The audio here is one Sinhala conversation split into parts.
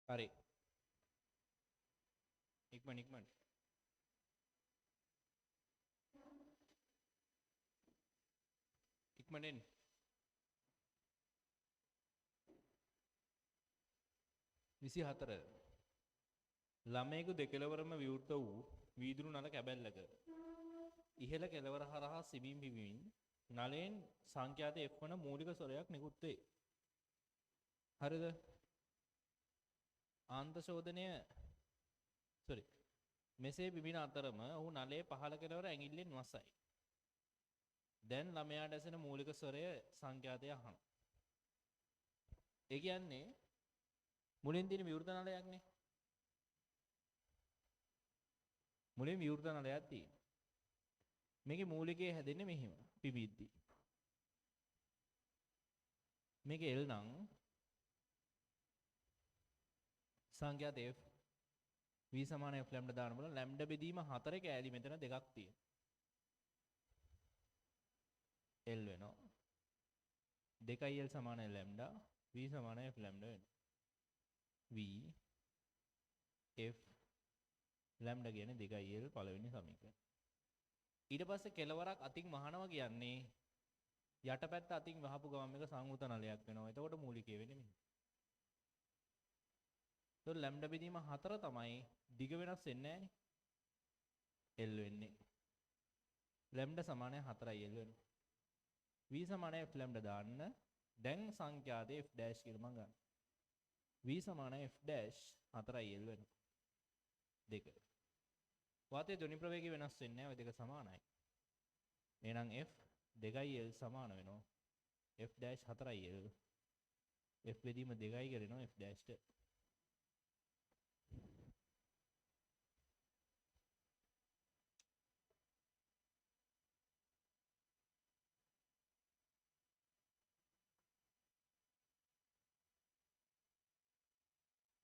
හරි. ඉක්මන්. ඉක්මනෙන්. විසි හතර. ළමයෙකු දෙකෙලවරම විවෘත වූ වීදුරු නල කැබැල්ලක ඉහළ කෙළවර හරහා සිබින් පිබිමින් නලයෙන් සංඛ්‍යාත F වන මූලික ස්වරයක් නිකුත් වේ. හරිද? ආන්ත ශෝධනය මෙසේ පිබින අතරම ඔහු නලයේ පහළ කෙළවර ඇඟිල්ලෙන් වසයි. දැන් ළමයාට ඇසෙන මූලික ස්වරය සංඛ්‍යාතය අහන. ඒ කියන්නේ මුලින් තියෙන විවෘත නලයක්නේ. මුලින් විවෘත නලයක් තියෙනවා. මේකේ මූලිකය හැදෙන්නේ මෙහිම පිබිද්දී. මේක L නම් සංඛ්‍යාත F v සමාන F ලැම්ඩා දාන බල ලැම්ඩා බෙදීම 4 කෑලි මෙතන දෙකක් තියෙනවා. L වෙනවා. 2L සමාන ලැම්ඩා v සමාන F ලැම්ඩා වෙනවා. v F ලැම්ඩා කියන්නේ 2L පළවෙනි සමීකරණය. ඊට පස්සේ කෙලවරක් අතින් මහනවා කියන්නේ යටපැත්ත අතින් වහපු ගමන් මේක සංවෘත නලයක් වෙනවා. එතකොට මූලිකය වෙන්නේ මෙහෙම. ඒතකොට ලැම්ඩා බෙදීම 4 තමයි දිග වෙනස් වෙන්නේ නැහනේ. L වෙන්නේ. ලැම්ඩා සමානයි 4L වෙනවා. v සමානයි f ලැම්ඩා දාන්න දැන් සංඛ්‍යාතේ f ඩෑෂ් කියලා මම ගන්න. v සමානයි f ඩෑෂ් 4L වෙනවා. 2. වාතයේ ධ්වනි ප්‍රවේගය වෙනස් වෙන්නේ නැහැ. ඔය දෙක සමානයි. එහෙනම් f 2L සමාන වෙනවා. f dash 4L. f බෙදීම 2යි කරනවා f ඩෑෂ්ට.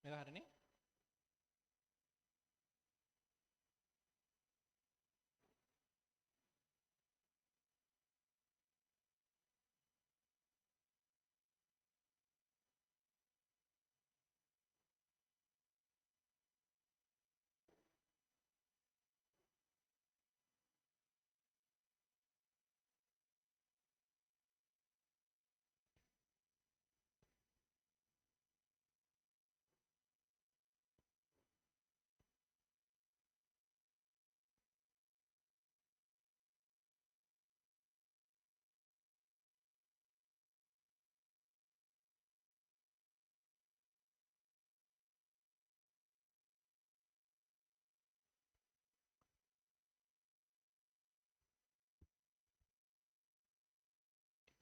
මේක හරිනේ?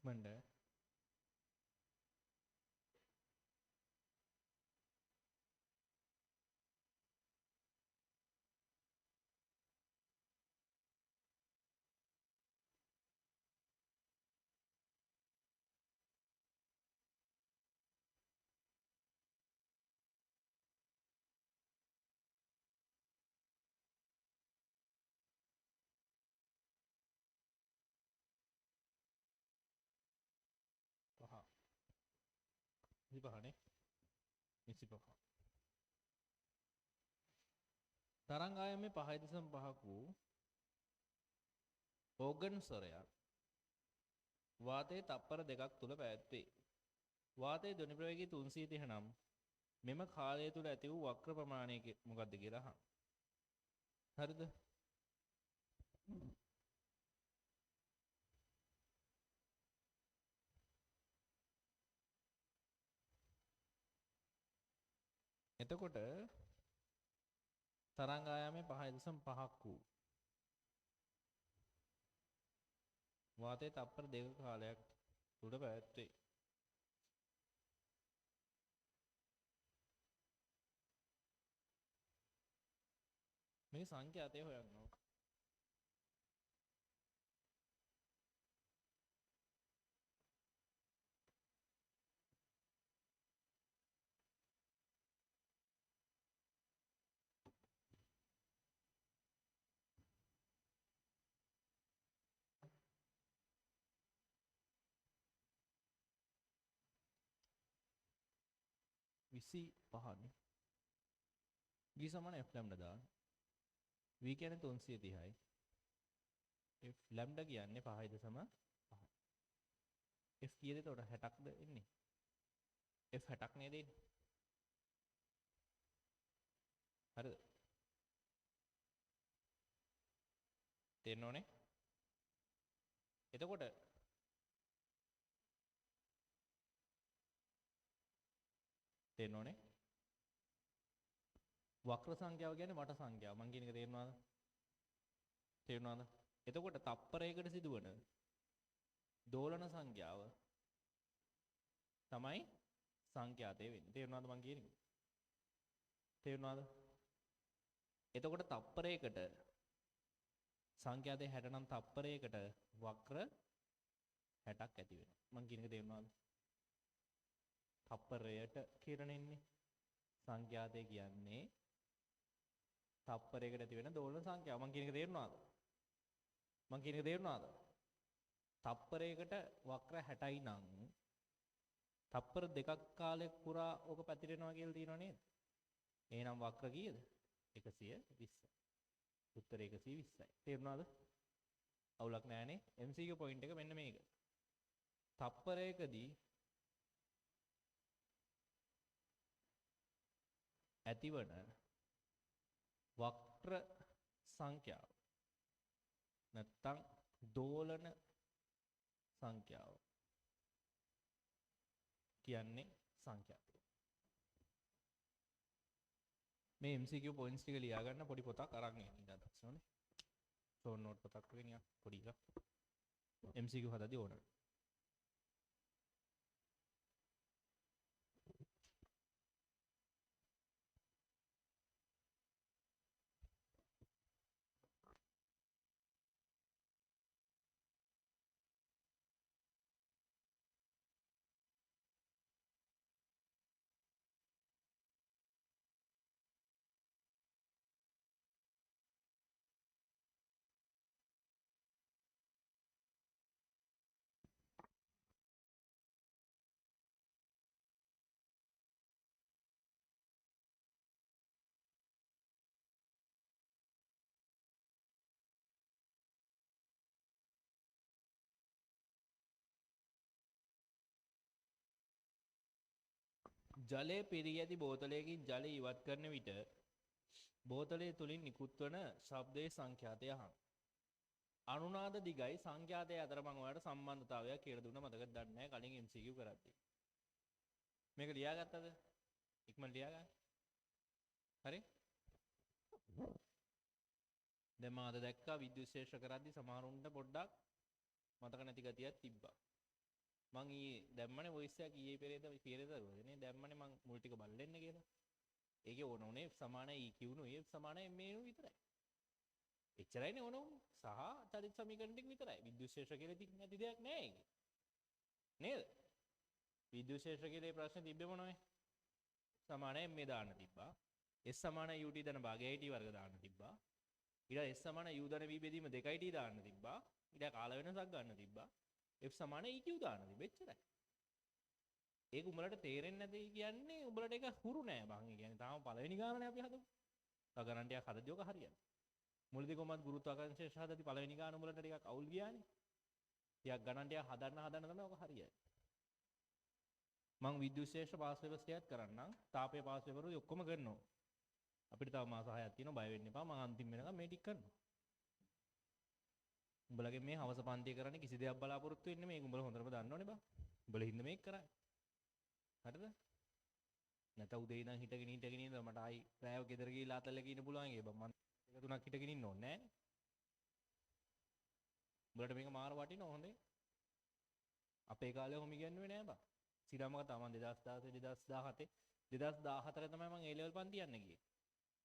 ඉක්මනට පහ 25නේ 25. තරංග ආයමයේ 5.5ක් වූ ඕගන් ස්වරයක් වාතයේ තප්පර 2ක් තුල පැවැත්වේ. වාතයේ ධ්වනි ප්‍රවේගය 330 නම් මෙම කාලය තුල ඇති වූ වක්‍ර ප්‍රමාණය මොකක්ද කියලා අහන්න. හරිද? එතකොට තරංග ආයාමයේ 5.5ක් වූ වාතයේ තප්පර 2ක කාලයක් තුල පැවැත්වේ. මේ සංඛ්‍යාතය හොයන්න ඕන. විසි පහනේ v සමාන f lambda දාන්න. v කියන්නේ 330යි. f lambda කියන්නේ 5.5. f කීයද එතකොට 60ක්ද එන්නේ? f 60ක් නේද එන්නේ? හරිද? තේරෙනවනේ? එතකොට තේරෙනවනේ? වක්‍ර සංඛ්‍යාව කියන්නේ වට සංඛ්‍යාව. මං කියන එක තේරෙනවද? තේරුණාද? එතකොට තප්පරයකට සිදුවන දෝලන සංඛ්‍යාව තමයි සංඛ්‍යාතය වෙන්නේ. තේරුණාද මං කියන එක? තේරුණාද? එතකොට තප්පරයකට සංඛ්‍යාතය 60 නම් තප්පරයකට වක්‍ර 60ක් ඇති වෙනවා. මං කියන එක තේරුණාද? තප්පරයට කිරණෙන්නේ සංඛ්‍යාතය කියන්නේ තප්පරයකට ඇති වෙන දෝලන සංඛ්‍යාව. මං කියන එක තේරුණාද? මං කියන එක තේරුණාද? තප්පරයකට වක්‍ර 60යි නම් තප්පර දෙකක් කාලයක් පුරා ඕක පැතිරෙනවා කියලා තියෙනව නේද? එහෙනම් වක්‍ර කීයද? 120යි. උත්තරය 120යි. තේරුණාද? අවුලක් නැහැනේ. MCQ පොයින්ට් එක මෙන්න මේක. තප්පරයකදී ඇතිවන වක්‍ර සංඛ්‍යාව නැත්තම් දෝලන සංඛ්‍යාව කියන්නේ සංඛ්‍යාතය. මේ MCQ points ටික ලියා ගන්න පොඩි පොතක් අරන් එන්න ඉඳලා දැක්සෝනේ. ෂෝට් නෝට් පොතක් වගේ නිකන් පොඩි එකක්. MCQ හදද්දී ඕන. ජලය පිරී ඇති බෝතලයකින් ජලය ඉවත් කරන විට බෝතලය තුලින් නිකුත් වන ශබ්දයේ සංඛ්‍යාතය අහන්න. අනුනාද දිගයි සංඛ්‍යාතය අතර මම ඔයාලට සම්බන්ධතාවයක් කියලා දුන්න මතකද දන්නේ නැහැ කලින් MCQ කරද්දී. මේක ලියාගත්තද? ඉක්මනට ලියාගන්න. හරි? දැන් මම අද දැක්කා විද්‍යුත් ශේෂ්ත්‍ර කරද්දී සමහරුන්ට පොඩ්ඩක් මතක නැති ගතියක් තිබ්බා. මං ඊයේ දැම්මනේ වොයිස් එක ඊයේ පෙරේද නේ දැම්මනේ මං මුල් ටික බලන්න කියලා. ඒකේ ඕන උනේ F සමානයි EQ නු F සමානයි MA නු විතරයි. එච්චරයිනේ ඕන උනේ. සහ චරිත සමීකරණ ටික විතරයි. විද්‍යුත් ශේෂ්ත්‍ර කියලා ඉතින් නැති දෙයක් නෑ ඒකේ. නේද? විද්‍යුත් ශේෂ්ත්‍ර කියලා ප්‍රශ්නේ තිබ්බේ මොනවයි? සමානයි MA දාන්න තිබ්බා. S සමානයි UT ධන භාගයයි T වර්ග දාන්න තිබ්බා. ඊට S සමානයි U ධන V බෙදීම 2යි T දාන්න තිබ්බා. ඊට කාල වෙනසක් ගන්න තිබ්බා. F සමානයි EQ දාන්න තිබ්බා. එච්චරයි. ඒක උඹලට තේරෙන්නේ නැති කියන්නේ උඹලට ඒක හුරු නෑ බං. ඒ කියන්නේ තාම පළවෙනි ගානනේ අපි හදමු. තව ගණන් ටිකක් හදද්දී ඔක හරියනවා. මුලදී කොහමද ගුරුත්වාකර්ෂණ ශේෂ්ත්‍ර හදද්දී පළවෙනි ගාන උඹලට ටිකක් අවුල් ගියානේ. ටිකක් ගණන් ටිකක් හදන්න තමයි ඔක හරියන්නේ. මම විද්‍යුත් ශේෂ්ත්‍ර පාස් පේපර්ස් ටිකක් කරන්නම්. තාපයේ පාස් පේපර් වල ඔක්කොම කරනවා. අපිට තව මාස 6ක් තියෙනවා බය වෙන්න එපා. මම අන්තිම වෙනකම් මේ ටික කරනවා. උඹලගේ මේ හවස පන්තිය කරන්නේ කිසි දෙයක් බලාපොරොත්තු වෙන්නේ මේක උඹලා හොඳටම දන්නවනේ බං. උඹලා හින්දා මේක කරන්නේ. හරිද? නැත්නම් උදේ ඉඳන් හිටගෙන ඉඳලා මට ආයි රෑව ගෙදර ගිහිල්ලා අතල්ලක ඉන්න පුළුවන් ඒ බං. මම එක තුනක් හිටගෙන ඉන්න ඕනේ නෑනේ. උඹලට මේක මාර වටිනවා හොඳේ. අපේ කාලේ ඔහොම ඉගෙනුවේ නෑ බං. සිරාම කතාව මම 2016 2017 තමයි මම A level පන්ති යන්න ගියේ.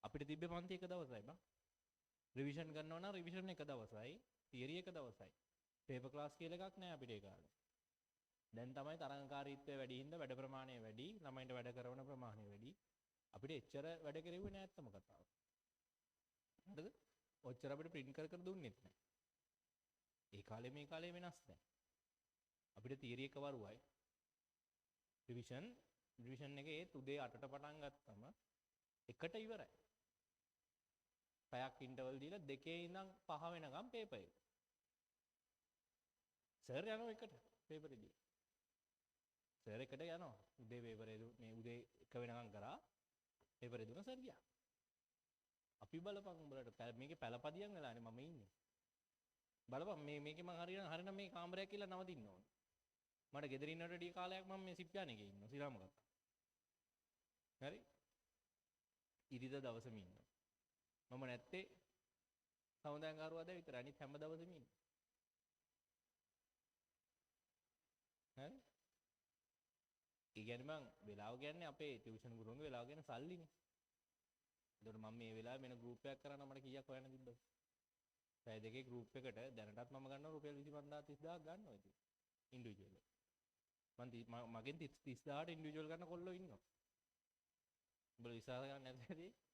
අපිට තිබ්බේ පන්ති එක දවසයි බං. රිවිෂන් කරනවා නම් රිවිෂන් එක දවසයි, තියරි එක දවසයි. පේපර් ක්ලාස් කියලා එකක් නෑ අපිට ඒ කාලේ. දැන් තමයි තරංගකාරීත්වය වැඩි හින්දා වැඩ ප්‍රමාණය වැඩි, ළමයින්ට වැඩ කරන ප්‍රමාණය වැඩි. අපිට එච්චර වැඩ කෙරෙව්වේ නෑ අත්තම කතාව. හරිද? ඔච්චර අපිට print කර කර දුන්නෙත් නෑ. ඒ කාලේ මේ කාලේ වෙනස් නෑ. අපිට තියරි එක වරුවයි. රිවිෂන් එකේ ඒත් උදේ 8ට පටන් ගත්තම එකට ඉවරයි. පැයක් ඉන්ටර්වල් දීලා 2 ඉඳන් 5 වෙනකම් පේපර් එක. සර් යනවා එකට පේපර් එක දීලා. සර් එකට යනවා. උදේ පේපර් එක මේ උදේ 1 වෙනකම් කරා පේපර් එක දුන්න සර් ගියා. අපි බලපන් උඹලට මේකේ පළපදියම් වෙලානේ මම ඉන්නේ. බලපන් මේකේ මං හරිනම් මේ කාමරයක් කියලා නවතින්න ඕනේ. මට ගෙදර ඉන්නට වැඩි කාලයක් මම මේ සිප්යාන එකේ ඉන්නවා සිරාම ගත්තා. හරි? ඉරිදා දවසම ඉන්නවා. මම නැත්තේ සමුදායන් කාරුවාද විතර අනිත් හැම දවසෙම ඉන්නවා. හරි? ඒ කියන්නේ මං වෙලාව කියන්නේ අපේ ටියුෂන් ගුරුවරුන්ගේ වෙලාව කියන්නේ සල්ලිනේ. ඒකට මම මේ වෙලාවේ වෙන ගෲප් එකක් කරා නම් මට කීයක් හොයන්න තිබ්බද? පැය දෙකේ ගෲප් එකට දැනටත් මම ගන්නවා රුපියල් 25000 30000ක් ගන්නවා ඉතින්. ඉන්ඩිවිජුවල්. මගෙන් 30000ට ඉන්ඩිවිජුවල් ගන්න කොල්ලෝ ඉන්නවා. උඹලා විශ්වාස කරන්නේ නැද්ද?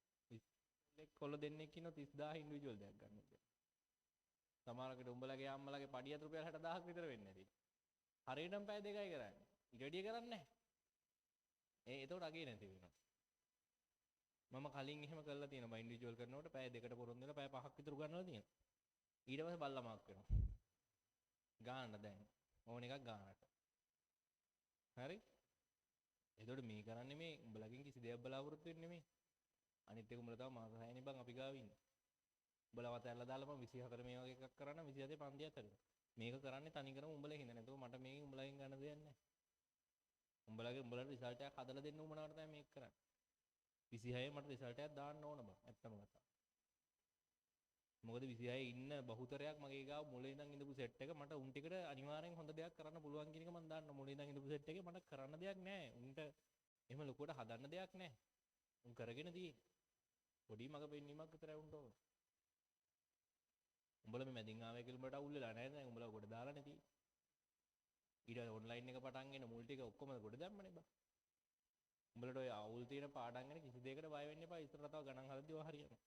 කොල්ල දෙන්නෙක් ඉන්නවා 30000 ඉන්ඩිවිජුවල් දෙයක් ගන්න කියලා. සමහරකට උඹලගේ අම්මලගේ පඩියත් රුපියල් 60000ක් විතර වෙන්නේ නැති. හරියටම පැය දෙකයි කරන්නේ. ඊට වැඩිය කරන්නේ නැහැ. ඒතකොට අගේ නැති වෙනවා. මම කලින් එහෙම කරලා තියෙනවා ඉන්ඩිවිජුවල් කරනකොට පැය දෙකට පොරොන්දු වෙලා පැය 5ක් විතර ගන්නවා තියෙනවා. ඊට පස්සේ බල්ලමාක් වෙනවා. ගාන්න දැන් ඕන එකක් ගානට. හරි? එතකොට මේ කරන්නේ මේ උඹලගෙන් කිසි දෙයක් බලාපොරොත්තු වෙන්නේ නෙමෙයි. අනිත් එක උඹලා තව මාස 6නේ බං අපි ගාව ඉන්නේ. උඹලා වත ඇරලා දාලා මම 24 මේ වගේ එකක් කරන්න 27 පන්ති අතරින්. මේක කරන්නේ තනිකරම උඹලා හින්දා නැතුව මට මේකෙන් උඹලගෙන් ගන්න දෙයක් නැහැ. උඹලට රිසල්ට් එකක් හදලා දෙන්න උඹනාට තමයි මේක කරන්නේ. 26 මට රිසල්ට් එකක් දාන්න ඕන බං ඇත්තම කතා. මොකද 26 ඉන්න බහුතරයක් මගේ ගාව මුලින් ඉඳන් ඉඳපු සෙට් එක මට උන් ටිකට අනිවාර්යෙන් හොඳ දෙයක් කරන්න පුළුවන් කියන එක මම දන්නවා. මුලින් ඉඳන් ඉඳපු සෙට් එකේ මට කරන්න දෙයක් නැහැ. උන්ට එහෙම ලොකුවට හදන්න දෙයක් නැහැ. උන් කරගෙන තියෙන්නේ. පොඩි මග පෙන්නීමක් විතරයි උන්ට ඕන. උඹලා මේ මැදින් ආවේ කියලා උඹට අවුල් වෙලා නැහැ නේද? උඹලා කොට දාලා නැති. ඊට ඔන්ලයින් එක පටන් ගෙන මුල් ටික ඔක්කොම කොට දැම්මනේ බා. උඹලට ඔය අවුල් තියෙන පාඩම් ගැන කිසි දෙයකට බය වෙන්න එපා. ඉස්සරහට තව ගණන් හදද්දී ඔය හරියනවා.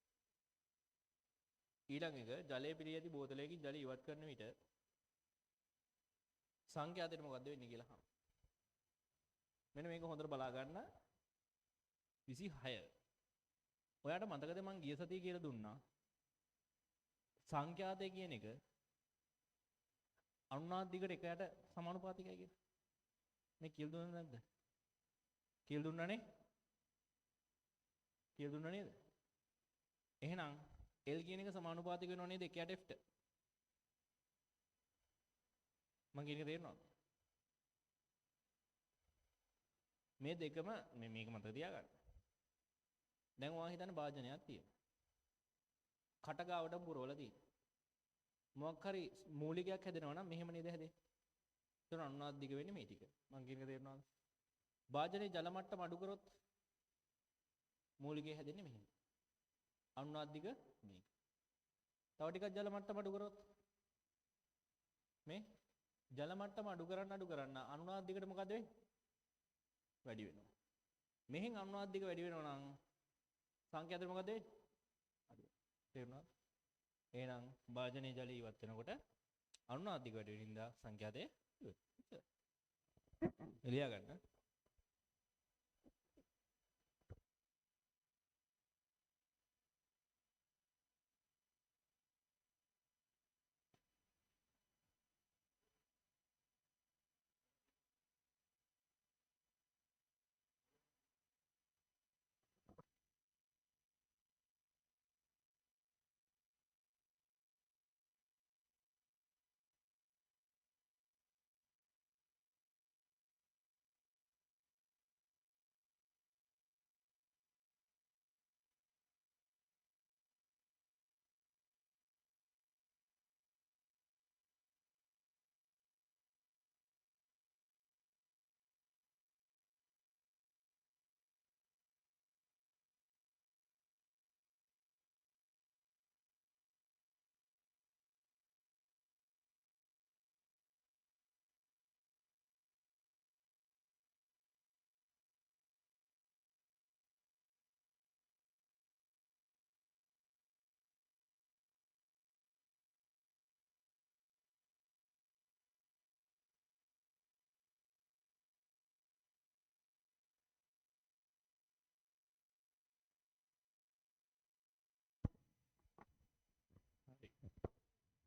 ඊළඟ එක ජලය පිරී ඇති බෝතලයකින් ජලය ඉවත් කරන විට සංඛ්‍යාතයට මොකද්ද වෙන්නේ කියලා අහන්න. මෙන්න මේක හොඳට බලා ගන්න. 26. ඔයාට මතකද මං ගිය සතියේ කියලා දුන්නා සංඛ්‍යාතය කියන එක අනුනාද දිගට එකයට සමානුපාතිකයි කියලා. මේ කියලා දුන්නද නැද්ද? කියලා දුන්නානේ? කියලා දුන්නා නේද? එහෙනම් L කියන එක සමානුපාතික වෙනව නේද 1ට F ට? මම කියන එක තේරෙනවද? මේ දෙකම මේක මතක තියාගන්න. දැන් ඔයා හිතන්න භාජනයක් තියෙනවා. කට ගාවට පුරවලා තියෙනවා. මොකක් හරි මූලිකයක් හැදෙනවා නම් මෙහෙම නේද හැදෙන්නේ? ඒතන අනුනාද දිග වෙන්නේ මේ ටික. මම කියන එක තේරෙනවද? භාජනයේ ජල මට්ටම අඩු කරොත් මූලිකය හැදෙන්නේ මෙහෙම. අනුනාද දිග මේක. තව ටිකක් ජල මට්ටම අඩු කරොත් මේ ජල මට්ටම අඩු කරන්න අනුනාද දිගට මොකද වෙන්නේ? වැඩි වෙනවා. මෙහෙන් අනුනාද දිග වැඩි වෙනවා නම් සංඛ්‍යාතය මොකද වෙන්නේ? අඩු වෙනවා. තේරුණාද? එහෙනම් භාජනයේ ජලය ඉවත් වෙනකොට අනුනාද දිග වැඩි වෙන හින්දා සංඛ්‍යාතය එලියා ගන්න.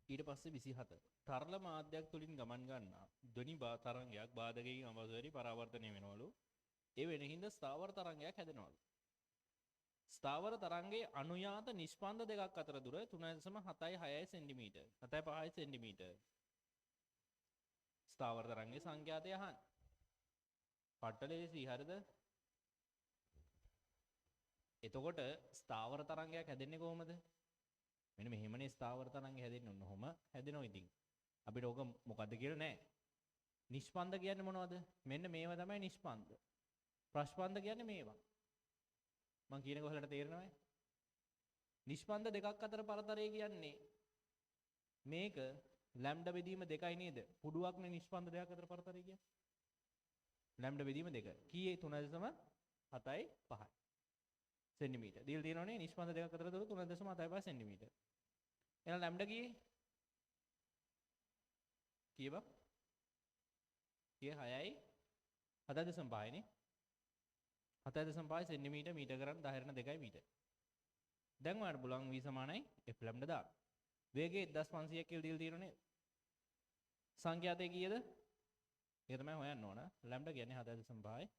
ඊට පස්සේ 27 තරල මාධ්‍යයක් තුලින් ගමන් ගන්නා ධ්වනි තරංගයක් බාධකයෙන් අමතවරි පරාවර්තනය වෙනවලු. ඒ වෙන හින්දා ස්ථාවර තරංගයක් හැදෙනවලු. ස්ථාවර තරංගයේ අනුයාත නිෂ්පන්ද දෙකක් අතර දුර 3.76 සෙන්ටිමීටර් 7.5 සෙන්ටිමීටර්. ස්ථාවර තරංගයේ සංඛ්‍යාතය අහන්න. පට්ටලේසි හරිද? එතකොට ස්ථාවර තරංගයක් හැදෙන්නේ කොහොමද? මෙන්න මෙහෙමනේ ස්ථාවර තරංගය හැදෙන්නේ. ඔන්න ඔහොම හැදෙනවා ඉතින්. අපිට ඕක මොකද්ද කියලා නෑ. නිෂ්පන්ද කියන්නේ මොනවද? මෙන්න මේවා තමයි නිෂ්පන්ද. ප්‍රස්පන්ද කියන්නේ මේවා. මං කියන කොහලට තේරෙනවද? නිෂ්පන්ද දෙකක් අතර පරතරය කියන්නේ මේක ලැම්ඩා බෙදීම 2යි නේද? පුඩුවක්නේ නිෂ්පන්ද දෙකක් අතර පරතරය කියන්නේ. ලැම්ඩා බෙදීම 2. කීයේ 3.75 සෙන්ටිමීටර්. දීලා තියෙනවනේ නිෂ්පන්ද දෙකක් අතර දුර 3.75 සෙන්ටිමීටර්. එහෙනම් ලැම්ඩා කීයේ? කීය බං? කීය 6යි 7.5 නේ. 7.5 සෙන්ටිමීටර් මීටර කරන් 10 මීටර. දැන් ඔයාලට පුළුවන් v සමානයි f ලැම්ඩා දාන්න. වේගය 1500ක් කියලා දීලා තියෙනනේ. සංඛ්‍යාතය කීයද? ඒක තමයි හොයන්න ඕන. ලැම්ඩා කියන්නේ 7.5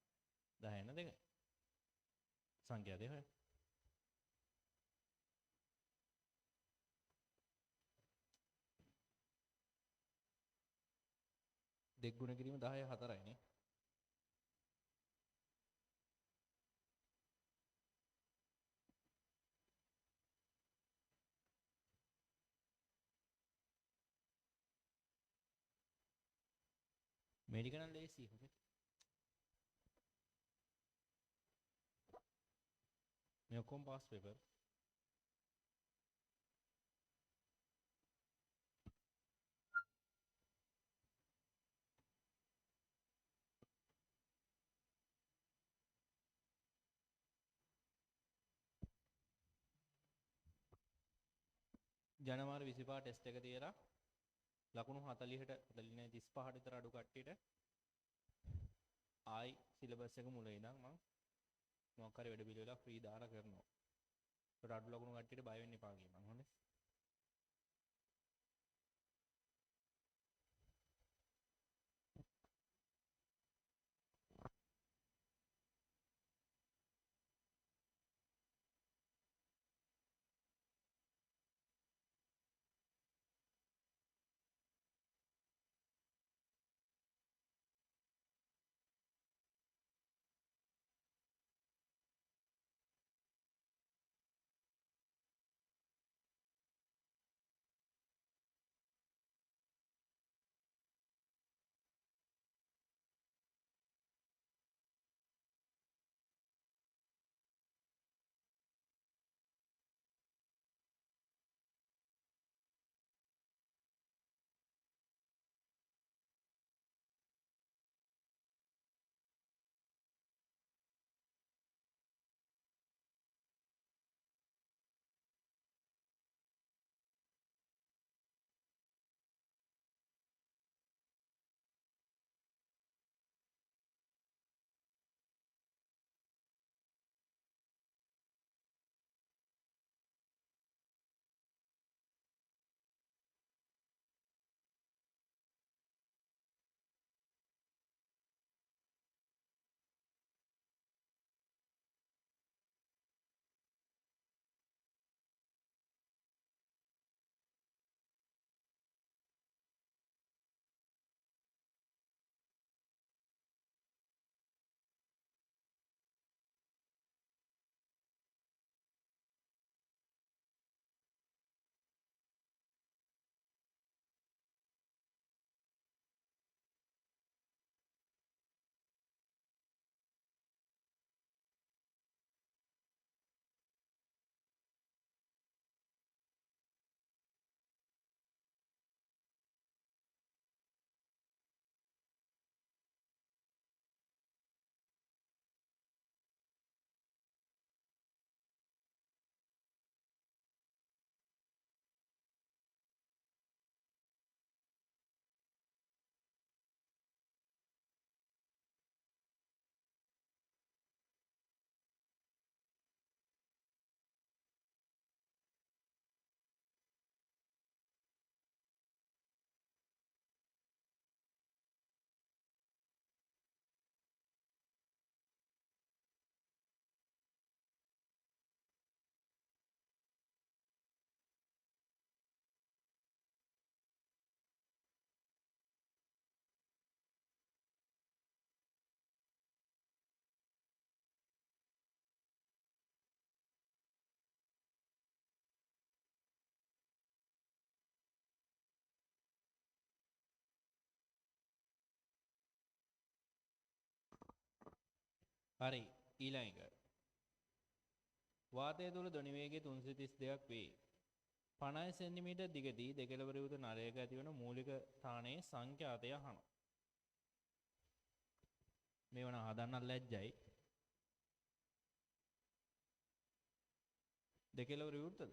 10 2. සංඛ්‍යාතය හොයන්න. දෙක ගුණ කිරීම 10 4යි නේ. මේ ටික නම් ලේසි. මේ ඔක්කොම පාස් පේපර්. ජනවාරි 25 ටෙස්ට් එක තියලා ලකුණු 40ට 35ට විතර අඩු කට්ටියට ආයි සිලබස් එක මුල ඉඳන් මම මොකක් හරි වැඩ පිළිවෙලක් ෆ්‍රී දාලා කරනවා. ඒකට අඩු ලකුණු කට්ටියට බය වෙන්න එපා කියනවා. හොඳේ. හරි ඊළඟ එක. වාතය තුළ ධ්වනි වේගය 332ක් වේ. 50 සෙන්ටිමීටර් දිගදී දෙකළවර යුතු නලයක ඇතිවන මූලික ස්ථානයේ සංඛ්‍යාතය අහනවා. මේවන හදන්න ලැජ්ජයි. දෙකළවර යුතුද?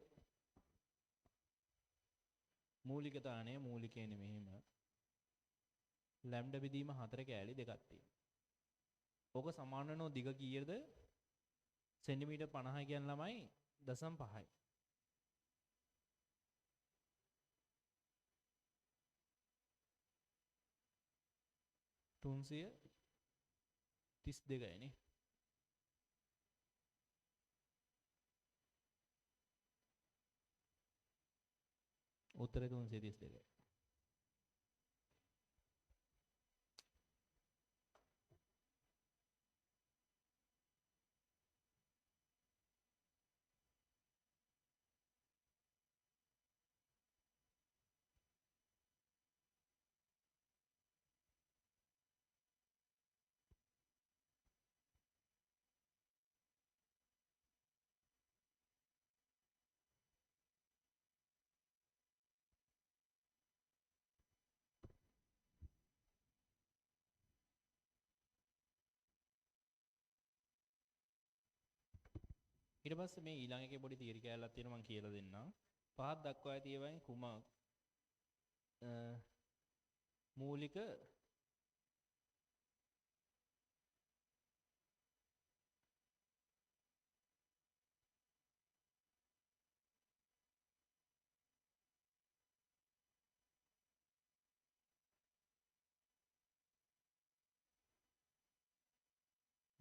මූලික ස්ථානය මූලිකයනේ මෙහිම. ලැම්ඩා බෙදීම 4 කෑලි දෙකක් තියෙනවා. ඕක සමාන වෙනව දිග කීයද? සෙන්ටිමීටර් 50 කියන ළමයි 0.5යි. තුන්සිය 32යිනේ. උත්තරේ 332යි. ඊට පස්සේ මේ ඊළඟ එකේ පොඩි තියරි කැලලක් තියෙනවා මම කියලා දෙන්නම්. පහත් දක්වා ඇති ඒවායින් කුමක් මූලික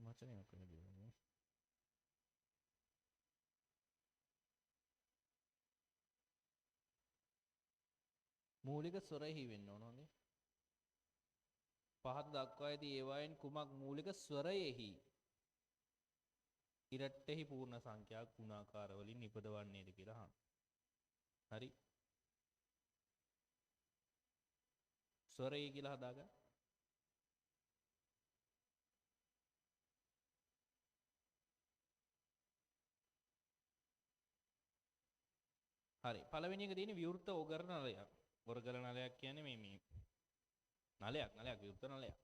වචනයක් වෙන්නේ. මූලික ස්වරෙහි වෙන්න ඕනනේ. පහත දක්වා ඇති ඒවායින් කුමක් මූලික ස්වරයෙහි ඉරට්ටෙහි පූර්ණ සංඛ්‍යා ගුණාකාර වලින් නිපදවන්නේද කියලා අහන්න. හරි. ස්වරය කියලා හදාගන්න. හරි. පළවෙනි එක තියෙන්නේ විවෘත ඕගර නලයක්. ඕගර නලයක් කියන්නේ මේ නලයක් විවෘත නලයක්.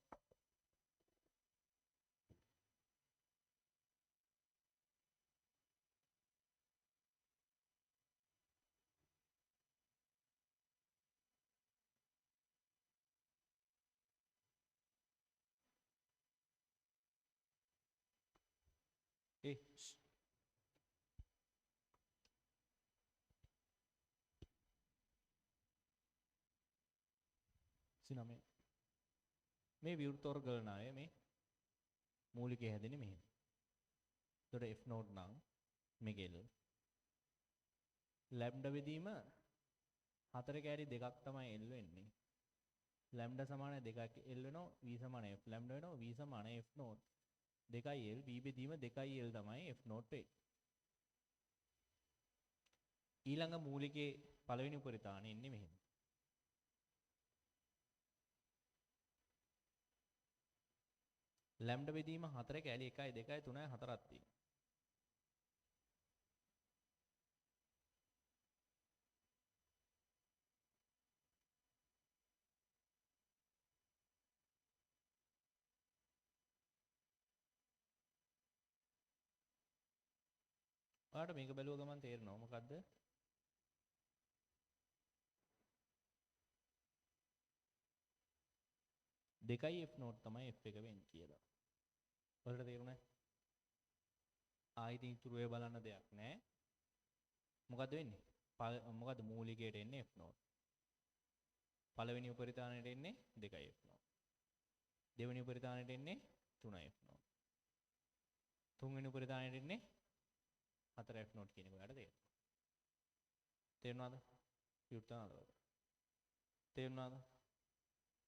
සිනමේ මේ විවෘත ඕගර නලය මේ මූලිකය හැදෙන්නේ මෙහෙම. එතකොට F නෝඩ් නම් මේකෙල ලැම්ඩා බෙදීම 4 කැරි දෙකක් තමයි L වෙන්නේ. ලැම්ඩා සමාන 2ක් L වෙනවා V සමාන F ලැම්ඩා වෙනවා V සමාන F නෝඩ් 2යි L V බෙදීම 2යි L තමයි F නෝඩ් වේ. ඊළඟ මූලිකේ පළවෙනි උපරිතාණය එන්නේ මෙහෙම. ලැම්ඩා බෙදීම 4 කැලි 1යි 2යි 3යි 4ක් තියෙනවා. ඔයාලට මේක බැලුව ගමන් තේරෙනවා මොකද්ද? දෙකයි F නෝඩ් තමයි F එක වෙන්නේ කියලා. ඔයාලට තේරුණා? ආයිත් ඉතුරු ඒ බලන්න දෙයක් නැහැ. මොකද්ද වෙන්නේ? මොකද්ද මූලිකයට එන්නේ F නෝඩ්. පළවෙනි උපරිතාණයට එන්නේ 2යි F නෝඩ්. දෙවෙනි උපරිතාණයට එන්නේ 3යි F නෝඩ්. තුන්වෙනි උපරිතාණයට එන්නේ 4යි F නෝඩ් කියන එක ඔයාලට තේරෙනවා. තේරුණාද? විවෘත නලවල. තේරුණාද?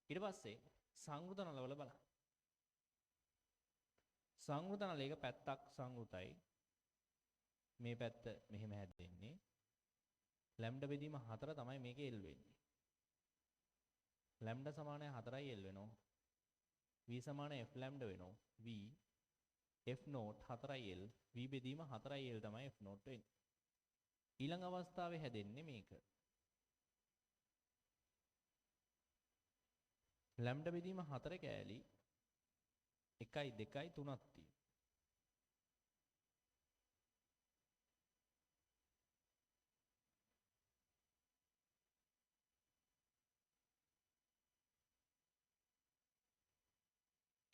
ඊට පස්සේ සංවෘත නලවල බලන්න. සංවෘත නලයක පැත්තක් සංවෘතයි. මේ පැත්ත මෙහෙම හැදෙන්නේ. ලැම්ඩා බෙදීම 4 තමයි මේකේ L වෙන්නේ. ලැම්ඩා සමානයි 4යි L වෙනවා. V සමානයි F ලැම්ඩා වෙනවා. V F note 4L V බෙදීම 4L තමයි F නෝට් වෙන්නේ. ඊළඟ අවස්ථාවේ හැදෙන්නේ මේක. ලැම්ඩා බෙදීම 4 කෑලි 1යි 2යි 3ක් තියෙනවා.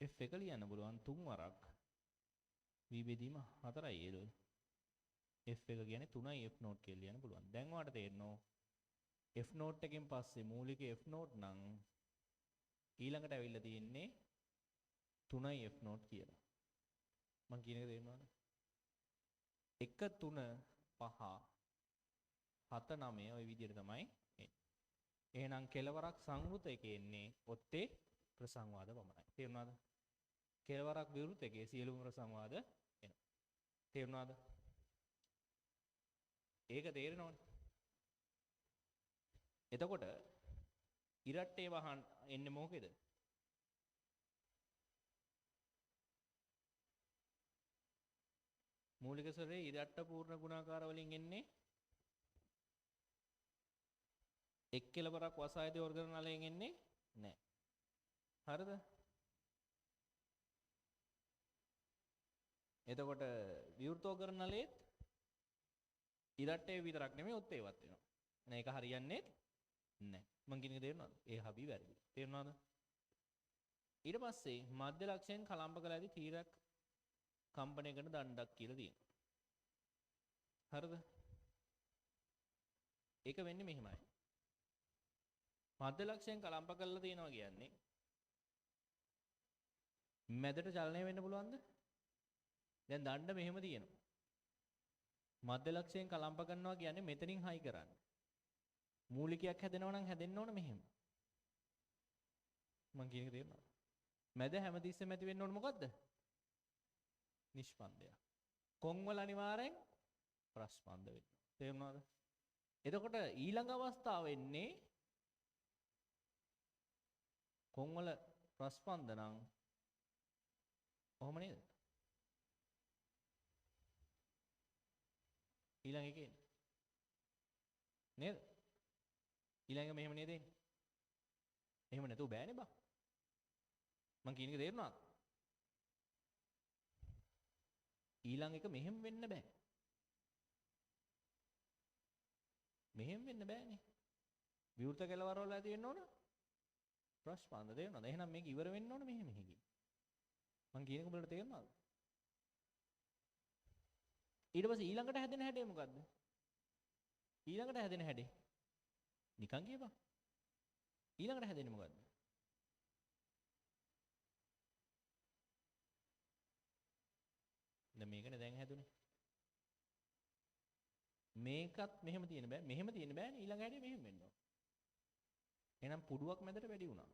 F එක ලියන්න පුළුවන් 3 වරක් V බෙදීම 4L F එක කියන්නේ 3යි F නෝට් කියලා ලියන්න පුළුවන්. දැන් ඔයාලට තේරෙනවා F නෝට් එකෙන් පස්සේ මූලික F නෝට් නම් ඊළඟට ඇවිල්ලා තියෙන්නේ 3යි F නෝට් කියලා. මම කියන එක තේරෙනවද? 1 3 5 7 9 ওই විදිහට තමයි එන්නේ. එහෙනම් කෙලවරක් සංවෘත එකේ එන්නේ ඔත්තේ ප්‍රසංවාද පමණයි. තේරුණාද? කෙලවරක් විවෘත එකේ සියලුම ප්‍රසංවාද එනවා. තේරුණාද? ඒක තේරෙනවනේ. එතකොට ඉරට්ටේ වහන් එන්නේ මොකේද? මූලික ස්වරයේ ඉරට්ට පූර්ණ ගුණාකාර වලින් එන්නේ එක් කෙලවරක් වසායති වර්ග නලයෙන් එන්නේ නැහැ. හරිද? එතකොට විවෘතෝකරණ නලයේත් ඉරට්ටේ විතරක් නෙමෙයි ඔත්තේවත් වෙනවා. නෑ ඒක හරියන්නේ නැහැ. මං කියන එක තේරුණාද? ඒ හබි වැරදි. තේරුණාද? ඊට පස්සේ මධ්‍ය ලක්ෂයෙන් කලම්බ කළ ඇති තීරක කම්පණයකට දණ්ඩක් කියලා තියෙනවා. හරිද? ඒක වෙන්නේ මෙහෙමයි. මධ්‍ය ලක්ෂයෙන් කලම්බ කරලා තියෙනවා කියන්නේ මැදට චලනය වෙන්න පුළුවන්ද? දැන් දණ්ඩ මෙහෙම තියෙනවා. මධ්‍ය ලක්ෂයෙන් කලම්බ කරනවා කියන්නේ මෙතනින් හයි කරන්න. මූලිකයක් හැදෙනවා නම් හැදෙන්න ඕන මෙහෙම. මං කියන එක තේරෙනවද? මැද හැමතිස්සෙම ඇති වෙන්න ඕන මොකද්ද? නිෂ්පන්දය. කොන් වල අනිවාර්යෙන් ප්‍රස්පන්ද වෙනවා. තේරුණාද? එතකොට ඊළඟ අවස්ථාව වෙන්නේ කොන් වල ප්‍රස්පන්ද නම් කොහොම නේද? ඊළඟ එකේ නේද? ඊළඟ මෙහෙම නේද එන්නේ? එහෙම නැතුව බෑනේ බා. මං කියන එක තේරුණාද? ඊළඟ එක මෙහෙම වෙන්න බෑ. මෙහෙම වෙන්න බෑනේ. විවෘත කෙලවර වල ඇති වෙන්න ඕන ප්‍රස්පන්ද තේරුණාද? එහෙනම් මේක ඉවර වෙන්න ඕන මෙහෙම මෙහෙකින්. මං කියන එක උඹලට තේරුණාද? ඊට පස්සේ ඊළඟට හැදෙන හැඩය මොකද්ද? ඊළඟට හැදෙන හැඩේ නිකන් කියපන්. ඊළඟට හැදෙන්නේ මොකද්ද? දැන් මේකනේ දැන් හැදුනේ. මේකත් මෙහෙම තියෙන බෑ. මෙහෙම තියෙන බෑනේ. ඊළඟ හැඩේ මෙහෙම වෙන්න ඕන. එහෙනම් පුඩුවක් මැදට වැඩි වුණා.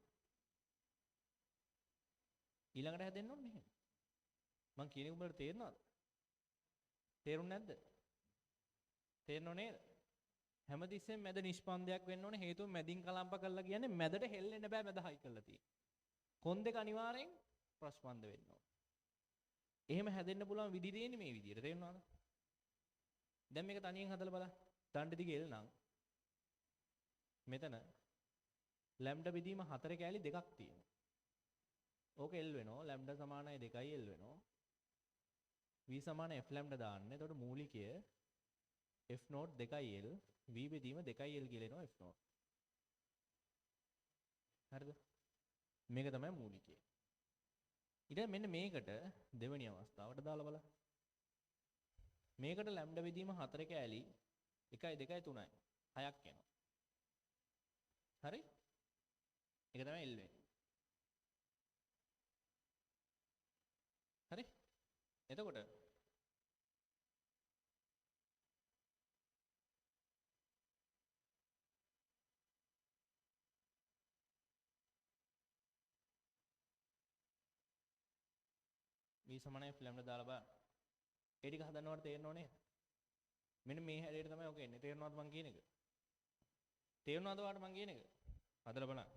ඊළඟට හැදෙන්න ඕනේ මෙහෙම. මං කියන එක උඹලට තේරෙනවද? තේරුන්නේ නැද්ද? තේරෙනව නේද? හැමතිස්සෙම මැද නිෂ්පන්දයක් වෙන්න ඕනේ. හේතුව මැදින් කලම්ප කරලා කියන්නේ මැදට හෙල්ලෙන්න බෑ මැද හයි කරලා තියෙන්නේ. කොන් දෙක අනිවාර්යෙන් ප්‍රස්පන්ද වෙන්න ඕනේ. එහෙම හැදෙන්න පුළුවන් විදි තියෙන්නේ මේ විදියට. තේරුණාද? දැන් මේක තනියෙන් හදලා බලන්න. දණ්ඩ දිගේ L නම් මෙතන ලැම්ඩා බෙදීම 4 කෑලි දෙකක් තියෙනවා. ඕක L වෙනවා. ලැම්ඩා සමානයි 2යි L වෙනවා. V සමාන F ලැම්ඩා දාන්න. එතකොට මූලිකය F නෝට් 2යි L V බෙදීම 2යි L කියලා එනවා F නෝට්. හරිද? මේක තමයි මූලිකය. ඊට මෙන්න මේකට දෙවෙනි අවස්ථාවට දාලා බලන්න. මේකට ලැම්ඩා බෙදීම 4 කෑලි 1යි 2යි 3යි 6ක් එනවා. හරි? ඒක තමයි L වෙන්නේ. හරි? එතකොට V සමානයි F ලැම්ඩා දාලා බලන්න. ඒ ටික හදන්නවට තේරෙනව නේද? මෙන්න මේ හැඩයට තමයි ඔක එන්නේ. තේරෙනවද මං කියන එක? තේරෙනවද ඔයාලට මං කියන එක? හදලා බලන්න.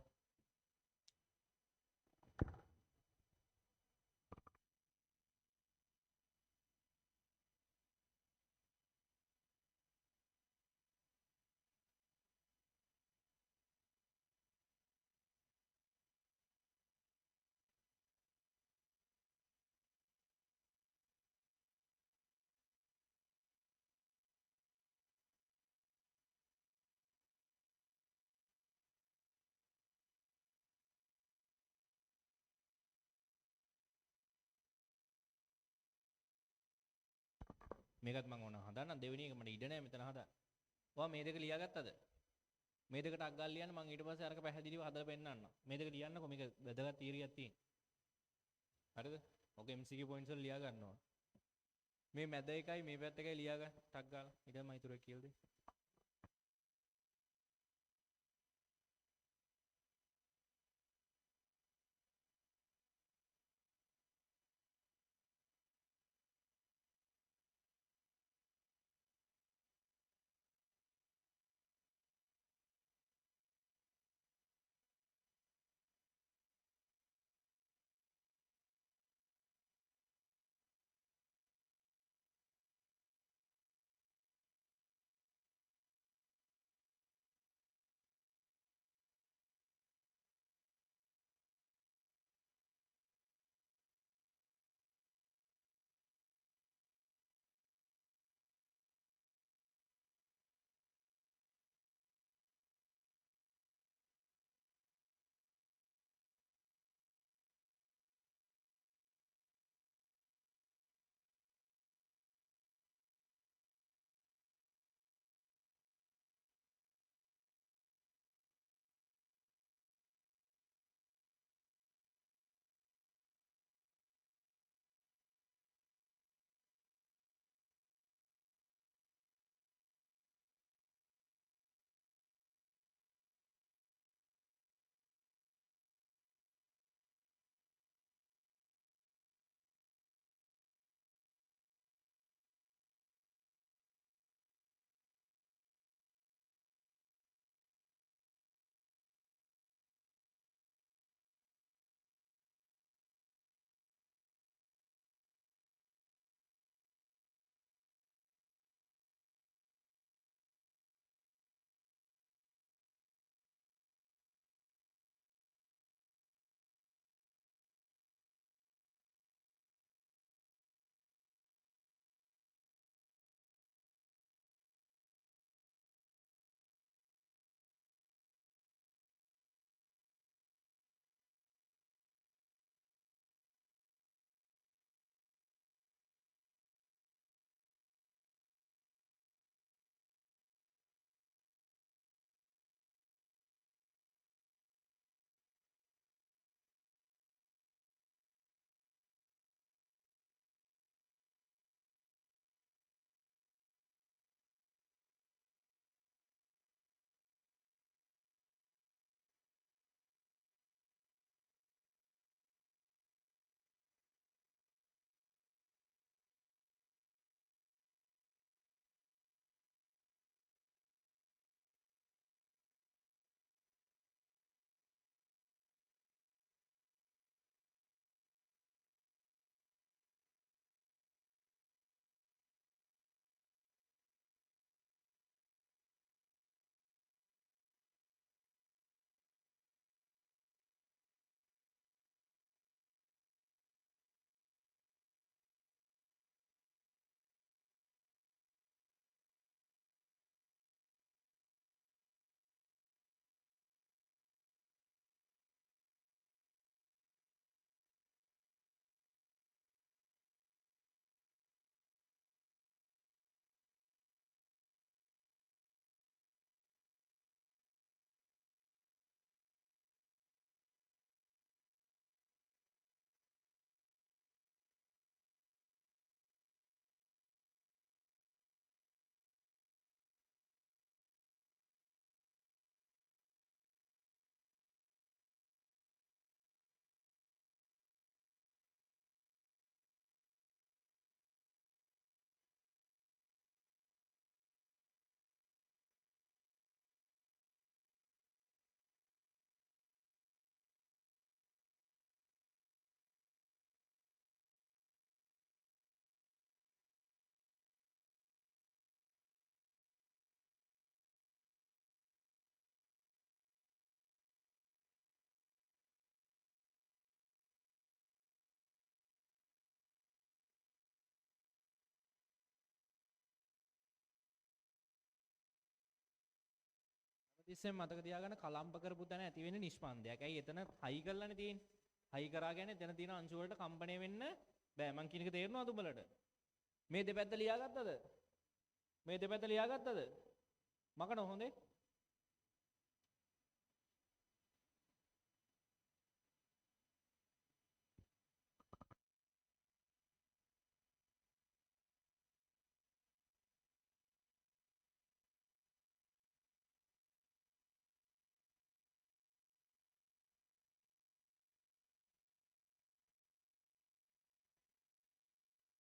මේකත් මම ඕන හදාන්න දෙවෙනි එක මට ඉඩ නැහැ මෙතන හදා. ඔයා මේ දෙක ලියාගත්තද? මේ දෙකට අග්ගල් ලියන්න මම ඊට පස්සේ අරක පැහැදිලිව හදලා පෙන්නන්නම්. මේ දෙක ලියන්නකො මේක වැදගත් තීරියක් තියෙන. හරිද? ඔක MCQ points වල ලියා ගන්න ඕන. මේ මැද එකයි මේ පැත්ත එකයි ලියා ගන්න ටක් ගාලා. ඊට මම ඊටු එක කියලා දෙන්න. තිස්සෙන් මතක තියාගන්න කලම්ප කරපු තැන ඇති වෙන නිෂ්පන්දයක්. ඇයි එතන හයි කරලානේ තියෙන්නේ. හයි කරා කියන්නේ එතන තියෙන අංශු වලට කම්පණය වෙන්න බෑ. මං කියන එක තේරෙනවද උඹලට? මේ දෙපැත්ත ලියාගත්තද? මේ දෙපැත්ත ලියාගත්තද? මකන හොඳේ.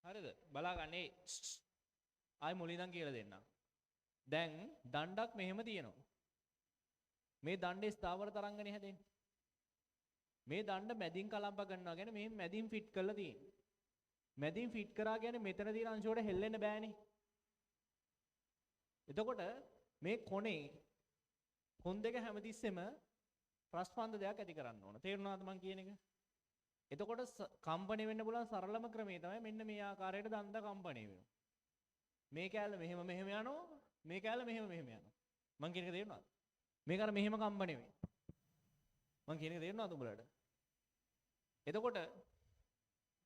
හරිද? බලාගන්න ආයි මුලින් ඉඳන් කියලා දෙන්නම්. දැන් දණ්ඩක් මෙහෙම තියෙනවා. මේ දණ්ඩේ ස්ථාවර තරංගනේ හැදෙන්නේ. මේ දණ්ඩ මැදින් කලම්ප කරනවා කියන්නේ මෙහෙම මැදින් ෆිට කරලා තියෙන්නේ. මැදින් ෆිට කරා කියන්නේ මෙතන තියෙන අංශ වලට හෙල්ලෙන්න බෑනේ. එතකොට මේ කොනේ කොන් දෙක හැමතිස්සෙම ප්‍රස්පන්ද දෙයක් ඇති කරන්න ඕන. තේරුණාද මං කියන එක? එතකොට කම්පණය වෙන්න පුළුවන් සරලම ක්‍රමය තමයි මෙන්න මේ ආකාරයට දණ්ඩ කම්පණය වෙනවා. මේ කෑල්ල මෙහෙම යනවා. මේ කෑල්ල මෙහෙම යනවා. මං කියන එක තේරුණාද? මේක අර මෙහෙම කම්පණය වෙන්නේ. මං කියන එක තේරුණාද උඹලට? එතකොට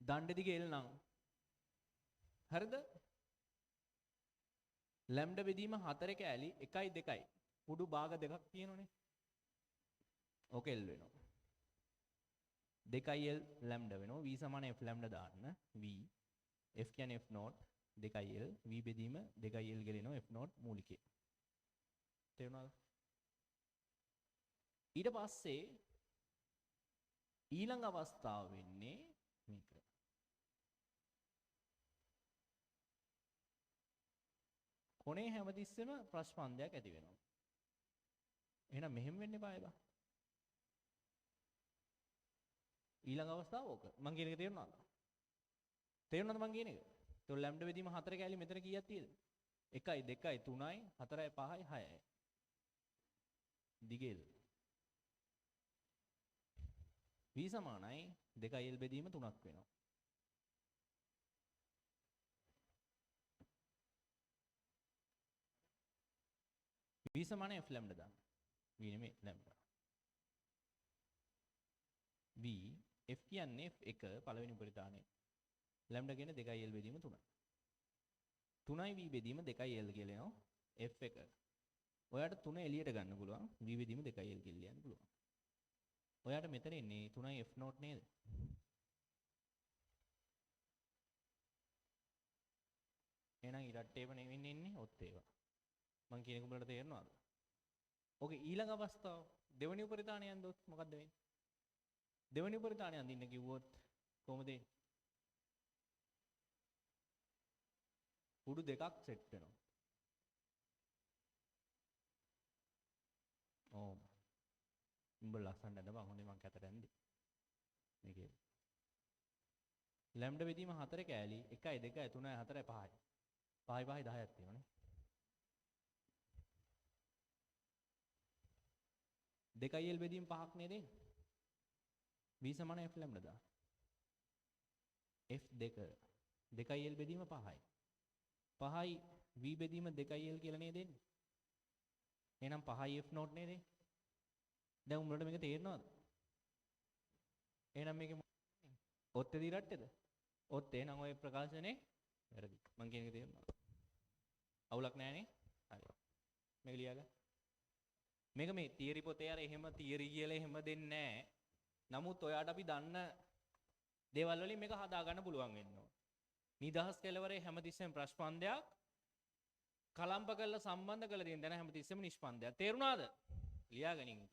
දණ්ඩ දිගේ එල් නම් හරිද? ලැම්ඩා බෙදීම 4 කෑලි 1යි 2යි. පුඩු භාග දෙකක් තියෙනවනේ. ඕක එල් වෙනවා. 2යි L ලැම්ඩා වෙනවා. V සමාන F ලැම්ඩා දාන්න. V F කියන්නේ F නෝට් 2යි L V බෙදීම 2යි L ගෙලෙනවා F නෝට් මූලිකය. තේරුණාද? ඊට පස්සේ ඊළඟ අවස්ථාව වෙන්නේ මේක. කොනේ හැමතිස්සෙම ප්‍රස්පන්දයක් ඇති වෙනවා. එහෙනම් මෙහෙම වෙන්න එපා ඒවා. ඊළඟ අවස්ථාව ඕක. මං කියන එක තේරුණාද? තේරුණාද මං කියන එක? તો ලැම්ඩා බෙදීම 4 කැලි මෙතන කීයක් තියෙද? 1යි 2යි 3යි 4යි 5යි 6යි. දිගේද? v සමානයි 2යි l බෙදීම 3ක් වෙනවා. v සමානයි f ලැම්ඩා දාන්න. v නෙමෙයි ලැම්ඩා. v f කියන්නේ f1 පළවෙනි උපරිතාණය. ලැම්ඩා කියන්නේ 2යි l බෙදීම 3යි. 3යි v බෙදීම 2යි l කියලා එනවා f1. ඔයාට 3 එළියට ගන්න පුළුවන්. v බෙදීම 2යි l කියලා ලියන්න පුළුවන්. ඔයාට මෙතන ඉන්නේ 3යි f නෝට් නේද? එහෙනම් ඊටත් ඒව නෙවෙයි ඉන්නේ ඔත් ඒවා. මං කියන එක උඹලට තේරෙනවද? ඕකේ ඊළඟ අවස්ථාව දෙවෙනි උපරිතාණය යන්දොත් මොකද්ද වෙන්නේ? දෙවෙනි උපරිතාණය අඳින්න කිව්වොත් කොහොමද එන්නේ? පුඩු දෙකක් සෙට් වෙනවා. ඕ උඹ ලස්සන නැදපන් හොඳේ මං කැතට ඇන්දේ. මේකේ ලැම්ඩා බෙදීම 4 කෑලි 1යි 2යි 3යි 4යි 5යි. 5යි 5යි 10ක් තියෙනවනේ. 2යි l බෙදීම 5ක් නේද එන්නේ? v සමාන f ලැම්ඩා දා. f2 2යි l බෙදීම 5යි. 5යි v බෙදීම 2යි l කියලා නේද එන්නේ? එහෙනම් 5යි f නෝට් නේද? දැන් උඹලට මේක තේරෙනවද? එහෙනම් මේකේ ඔත්තේ දිරට්ටේද? ඔත්තේ නම් ඔය ප්‍රකාශනේ වැරදි. මං කියන එක තේරුණාද? අවුලක් නැහනේ. හරි. මේක ලියාගන්න. මේක මේ තියරි පොතේ අර එහෙම තියරි කියලා එහෙම දෙන්නේ නැහැ. නමුත් ඔයාට අපි දන්න දේවල් වලින් මේක හදා ගන්න පුළුවන් වෙනවා. නිදහස් කෙලවරේ හැමතිස්සෙම ප්‍රස්පන්දයක් කලම්ප කරලා සම්බන්ධ කරලා තියෙන දැන හැමතිස්සෙම නිෂ්පන්දයක්. තේරුණාද? ලියාගනින් ඉතින්.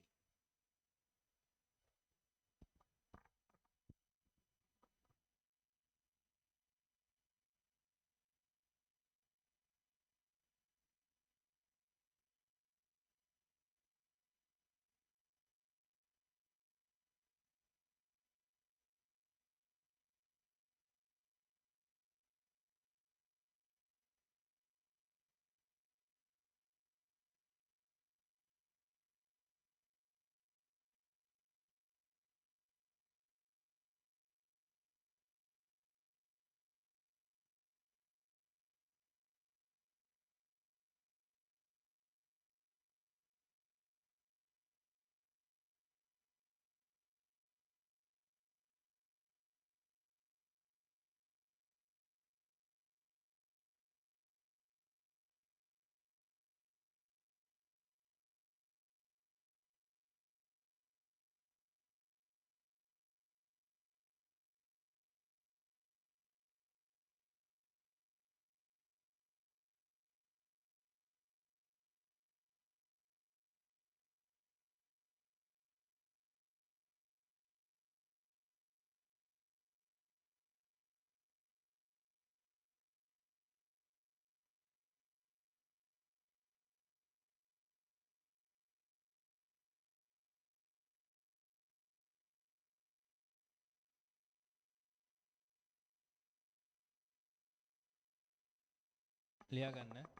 ලියා ගන්න.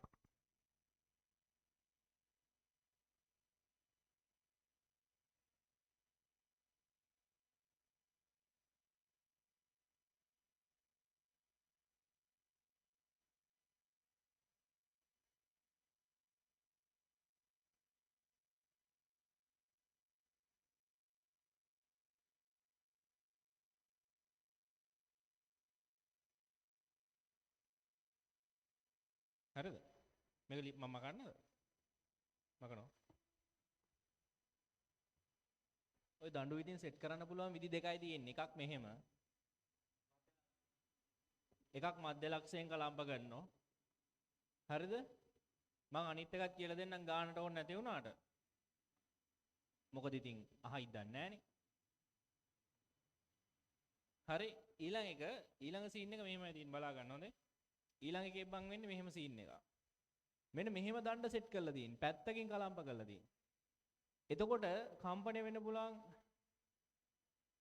හරිද? මේක මම ගන්නද? මකනවා. ඔය දඬු විදිහින් සෙට් කරන්න පුළුවන් විදි දෙකයි තියෙන්නේ. එකක් මෙහෙම. එකක් මධ්‍ය ලක්ෂයෙන් කලම්ප කරනවා. හරිද? මම අනිත් එකක් කියලා දෙන්නම් ගානට ඕනේ නැති වුණාට. මොකද ඉතින් අහයිද දන්නේ නැහනේ. හරි ඊළඟ සීන් එක මෙහෙමයි තියෙන්නේ බලා ගන්න හොඳේ. ඊළඟ එකේ බං වෙන්නේ මෙහෙම සීන් එකක්. මෙන්න මෙහෙම දණ්ඩ සෙට් කරලා තියෙන්නේ. පැත්තකින් කලම්ප කරලා තියෙන්නේ. එතකොට කම්පණය වෙන්න පුළුවන්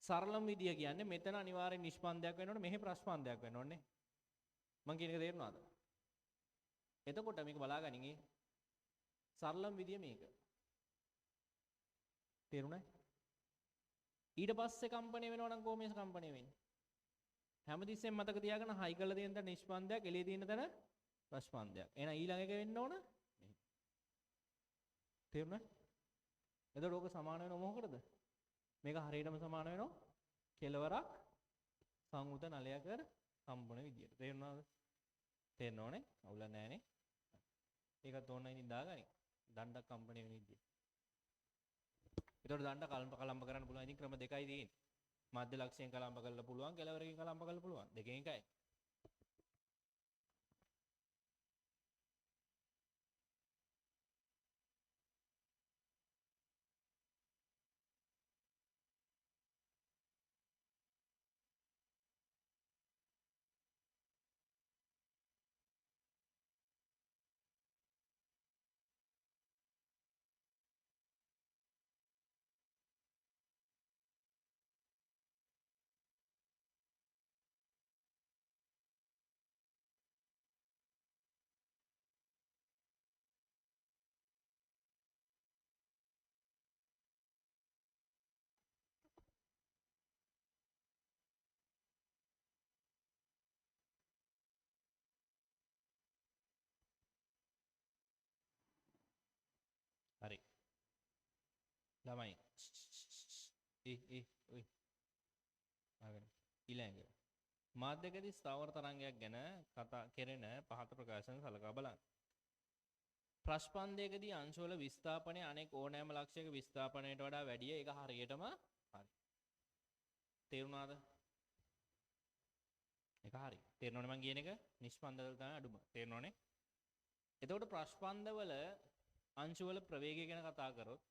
සරලම විදිය කියන්නේ මෙතන අනිවාර්යෙන් නිෂ්පන්දයක් වෙන්න ඕනේ මෙහෙ ප්‍රස්පන්දයක් වෙන්න ඕනේ. මං කියන එක තේරුණාද? එතකොට මේක බලාගනින් සරලම විදිය මේක. තේරුණා? ඊට පස්සේ කම්පණය වෙනවා නම් කොහොමද කම්පණය වෙන්නේ? හැමතිස්සෙම මතක තියාගන්න හයි කරලා තියෙන තැන නිෂ්පන්දයක් එළියේ තියෙන තැන ප්‍රස්පන්දයක්. එහෙනම් ඊළඟ එක වෙන්න ඕන මෙහෙ. තේරුණා? එතකොට ඕක සමාන වෙනව මොකකටද? මේක හරියටම සමාන වෙනවා කෙලවරක් සංවෘත නලයක කම්පන විදියට. තේරුණාද? තේරෙන්න ඕනේ. අවුල නැහැනේ. ඒකත් ඕනයි ඉතින් දාගනි. දණ්ඩක් කම්පණය වෙන විදිය. ඒතකොට දණ්ඩ කලම්ප කරන්න පුළුවන් ඉතින් ක්‍රම දෙකයි තියෙන්නේ. මධ්‍ය ලක්ෂයෙන් කලම්ප කරලා පුළුවන්, කෙලවරකින් කලම්ප කරලා පුළුවන්. දෙකෙන් එකයි. හරි. ළමයි. ඔයි. ආගෙන. ඊළඟ. මාධ්‍යකදී ස්ථාවර තරංගයක් ගැන කතා කෙරෙන පහත ප්‍රකාශන සලකා බලන්න. ප්‍රස්පන්දයකදී අංශවල විස්ථාපනය අනෙක් ඕනෑම ලක්ෂයක විස්ථාපනයට වඩා වැඩිය. ඒක හරියටම හරි. තේරුණාද? ඒක හරි. තේරෙනවනේ මං කියන එක? නිෂ්පන්දවල තමයි අඩුම. තේරෙනවනේ? එතකොට ප්‍රස්පන්දවල අංශවල ප්‍රවේගය ගැන කතා කරොත්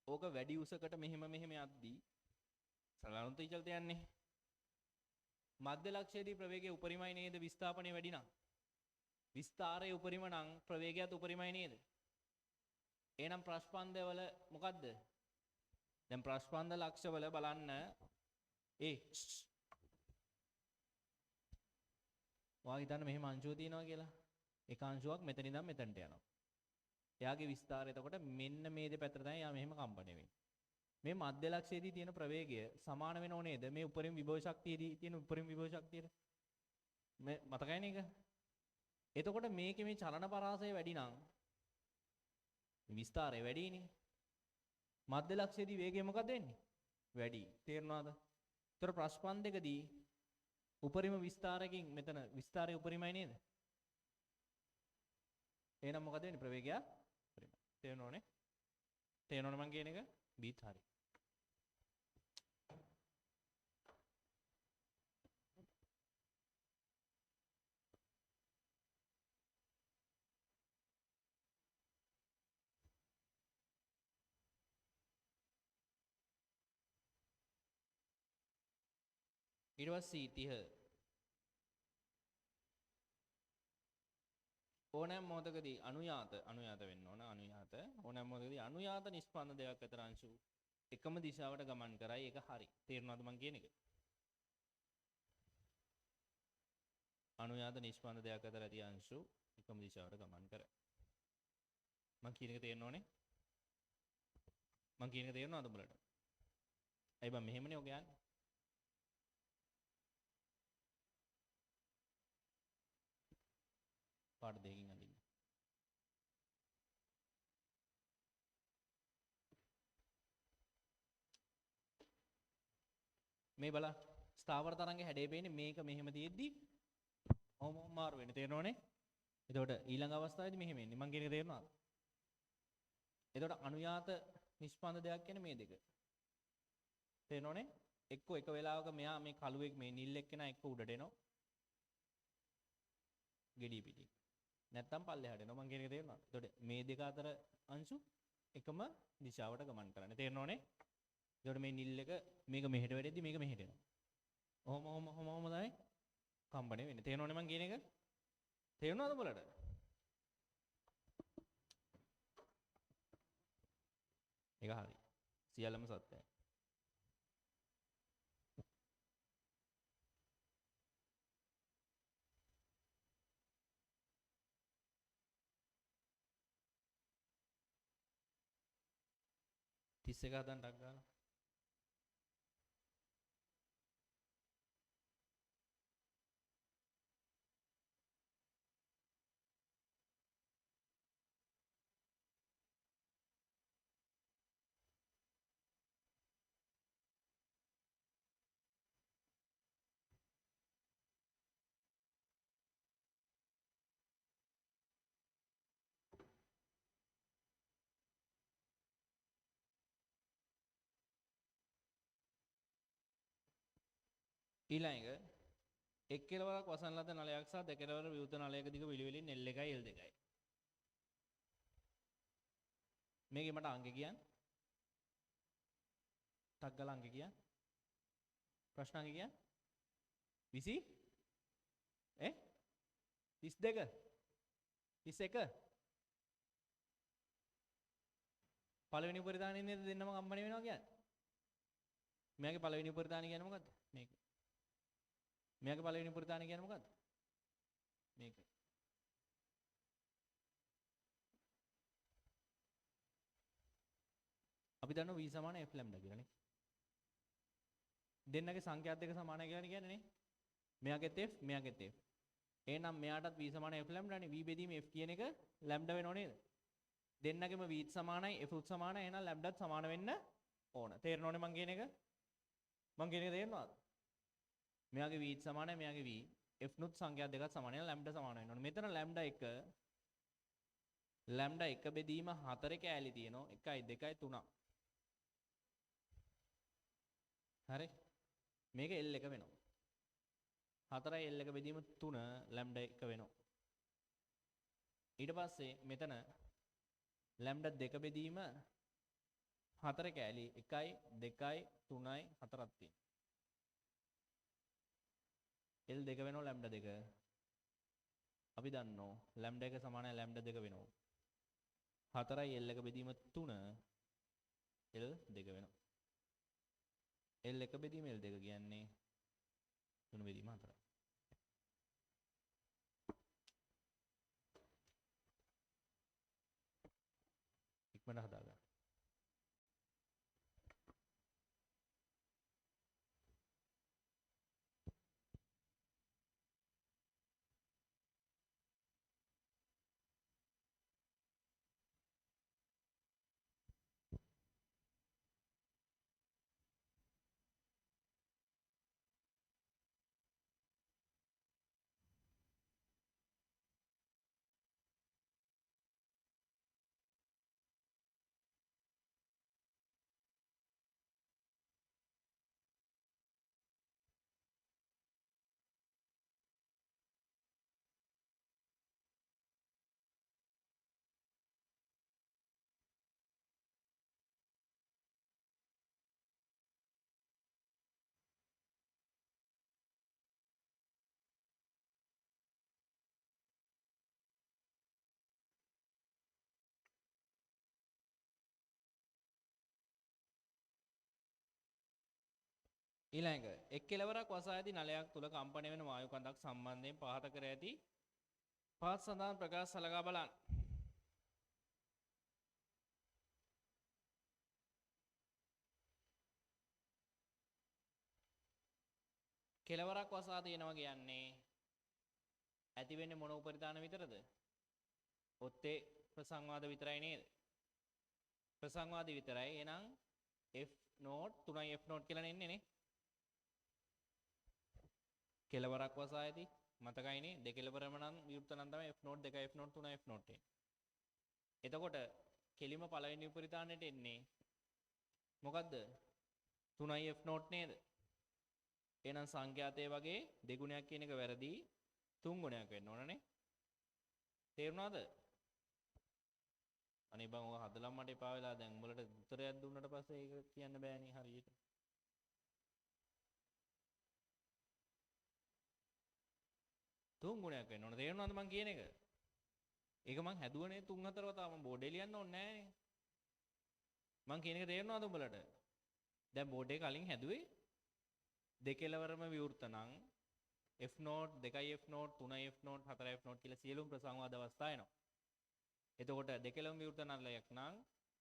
ඕක වැඩි උසකට මෙහෙම යද්දී සලනුත් ඉචලත යන්නේ. මධ්‍ය ලක්ෂයේදී ප්‍රවේගය උපරිමයි නේද? විස්ථාපනය වැඩි නම්. විස්තාරයේ උපරිම නම් ප්‍රවේගයත් උපරිමයි නේද? එහෙනම් ප්‍රස්පන්දවල මොකද්ද? දැන් ප්‍රස්පන්ද ලක්ෂවල බලන්න ඔයා හිතන්න මෙහෙම අංශුව තියෙනවා කියලා. එක අංශුවක් මෙතන ඉඳන් මෙතනට යනවා. එයාගේ විස්තාරය එතකොට මෙන්න මේ දෙපැත්තට තමයි එයා මෙහෙම කම්පණය වෙන්නේ. මේ මධ්‍ය ලක්ෂයේදී තියෙන ප්‍රවේගය සමාන වෙනව නේද? මේ උපරිම විභව ශක්තියේදී තියෙන උපරිම විභව ශක්තියට. මේ මතකයිනේ ඒක. එතකොට මේකේ මේ චලන පරාසය වැඩි නම් විස්තාරය වැඩිනේ. මධ්‍ය ලක්ෂයේදී වේගය මොකද වෙන්නේ? වැඩි. තේරුණාද? ඒතර ප්‍රස්පන්දකදී උපරිම විස්තාරයෙන් මෙතන විස්තාරය උපරිමයි නේද? එහෙනම් මොකද වෙන්නේ? ප්‍රවේගය උපරිමයි. තේරෙනවනේ? තේරෙනවනේ මං කියන එක? බීත් හරි. ඊට පස්සේ 30 ඕනෑම මොහොතකදී අනුයාත වෙන්න ඕන ඕනෑම මොහොතකදී අනුයාත නිෂ්පන්ද දෙකක් අතර අංශු එකම දිශාවට ගමන් කරයි. ඒක හරි. තේරුණාද මං කියන එක? අනුයාත නිෂ්පන්ද දෙයක් අතර ඇති අංශු එකම දිශාවට ගමන් කරයි. මම කියන එක තේරෙනවනේ? මම කියන එක තේරෙනවද උඹලට? ඇයි බං මෙහෙමනේ ඔය යන්නේ? පාඩ දෙකකින් අඳින්න. මේ බලන්න ස්ථාවර තරංගේ හැඩය පේන්නේ මේක මෙහෙම තියෙද්දි ඔහොම මාරු වෙන්නේ තේරෙනවනේ? එතකොට ඊළඟ අවස්ථාවේදී මෙහෙම එන්නේ. මං කියන එක තේරෙනවද? එතකොට අනුයාත නිෂ්පන්ද දෙයක් කියන්නේ මේ දෙක. තේරෙනවනේ? එක්ක එක වෙලාවක මෙයා මේ කළුවෙක් මේ නිල් එක්කෙනා එක්ක උඩට එනවා. gediy පිටින්. නැත්තම් පල්ලෙහාට එනවා. මං කියන එක තේරෙනවද? එතකොට මේ දෙක අතර අංශු එකම දිශාවට ගමන් කරන්නේ. තේරෙනවනේ? එතකොට මේ නිල් එක මේක මෙහෙට වැටෙද්දි මේක මෙහෙට එනවා. ඔහොම තමයි කම්පණය වෙන්නේ. තේරෙනවනේ මං කියන එක? තේරෙනවද උඹලට? ඒක හරි. සියල්ලම සත්‍යයි. තිස් එක හදන්න ටක් ගාලා. ඊළඟ එක් කෙලවරක් වසන් ලද නලයක් සහ දෙකෙලවර විවෘත නලයක දිග පිළිවෙලින් L1යි L2යි. මේකේ මට අංක කියන්න. ටක් ගාලා අංක කියන්න. ප්‍රශ්න අංක කියන්න. 20 32 31 පළවෙනි උපරිධානයේ නේද දෙන්නම කම්පණය වෙනවා කියන්නේ. මෙයාගේ පළවෙනි උපරිධානය කියන්නේ මොකද්ද? මේක. මෙයාගේ පළවෙනි උපරිධානය කියන්නේ මොකද්ද? මේක. අපි දන්නවා v සමාන f ලැම්ඩා කියලා නේ. දෙන්නගේ සංඛ්‍යාත් දෙක සමානයි කියලා කියන්නේ නේ. මෙයාගෙත් f මෙයාගෙත් f. එහෙනම් මෙයාටත් v සමාන f ලැම්ඩා නේ. v බෙදීම f කියන එක ලැම්ඩා වෙනව නේද? දෙන්නගෙම v සමානයි f උත් සමානයි. එහෙනම් ලැම්ඩාත් සමාන වෙන්න ඕන. තේරෙනවනේ මං කියන එක? මං කියන එක තේරෙනවද? මෙයාගේ v සමානයි මෙයාගේ v f නුත් සංඛ්‍යා දෙකක් සමානයි. ලැම්ඩා සමාන වෙන්න ඕනේ. මෙතන ලැම්ඩා 1 බෙදීම 4 කෑලි තියෙනවා. 1යි 2යි 3ක්. හරි. මේක L1 වෙනවා. 4යි L1 බෙදීම 3 ලැම්ඩා 1 වෙනවා. ඊට පස්සේ මෙතන ලැම්ඩා 2 බෙදීම 4 කෑලි 1යි 2යි 3යි 4ක් තියෙනවා. L2 වෙනවා ලැම්ඩා 2. අපි දන්නවා ලැම්ඩා 1 සමානයි ලැම්ඩා 2 වෙනවා. 4යි L1 බෙදීම 3 L2 වෙනවා. L1 බෙදීම L2 කියන්නේ 3 බෙදීම 4යි. ඉක්මනට හදාගන්න. ඊළඟ එක් කෙලවරක් වසා ඇති නලයක් තුල කම්පණය වෙන වායු කඳක් සම්බන්ධයෙන් පහත කර ඇති පහත් සඳහන් ප්‍රකාශ සලකා බලන්න. කෙලවරක් වසා තියෙනවා කියන්නේ ඇති වෙන්නේ මොන උපරිධාන විතරද? ඔත්තේ ප්‍රසංවාද විතරයි නේද? ප්‍රසංවාද විතරයි. එහෙනම් F නෝට් 3යි F නෝට් කියලා නෙන්නේ නේ. කෙලවරක් වසා ඇති මතකයිනේ දෙකෙලවරම නම් විවෘත නම් තමයි F නෝට් 2යි F නෝට් 3යි F නෝට් එන්නේ. එතකොට කෙලිම පළවෙනි උපරිධානයට එන්නේ මොකද්ද? 3යි F නෝට් නේද? එහෙනම් සංඛ්‍යාතයේ වගේ දෙගුණයක් කියන එක වැරදි. තුන් ගුණයක් වෙන්න ඕනනේ. තේරුණාද? අනේ බං ඔය හදලම් මට එපා වෙලා දැන් උඹලට උත්තරයක් දුන්නට පස්සේ ඒක කියන්න බෑනේ හරියට. තුන් ගුණයක් වෙන්න ඕන. තේරුණාද මං කියන එක? ඒක මං හැදුවනේ 3 4 වතාව මං බෝඩේ ලියන්න ඕනේ නෑනේ. මං කියන එක තේරුණාද උඹලට? දැන් බෝඩේ කලින් හැදුවේ දෙකෙලවරම විවෘත නම් F නෝට් 2යි F නෝට් 3යි F නෝට් 4යි F නෝට් කියලා සියලුම ප්‍රසංවාද අවස්ථා එනවා. එතකොට දෙකෙලම විවෘත නලයක් නම්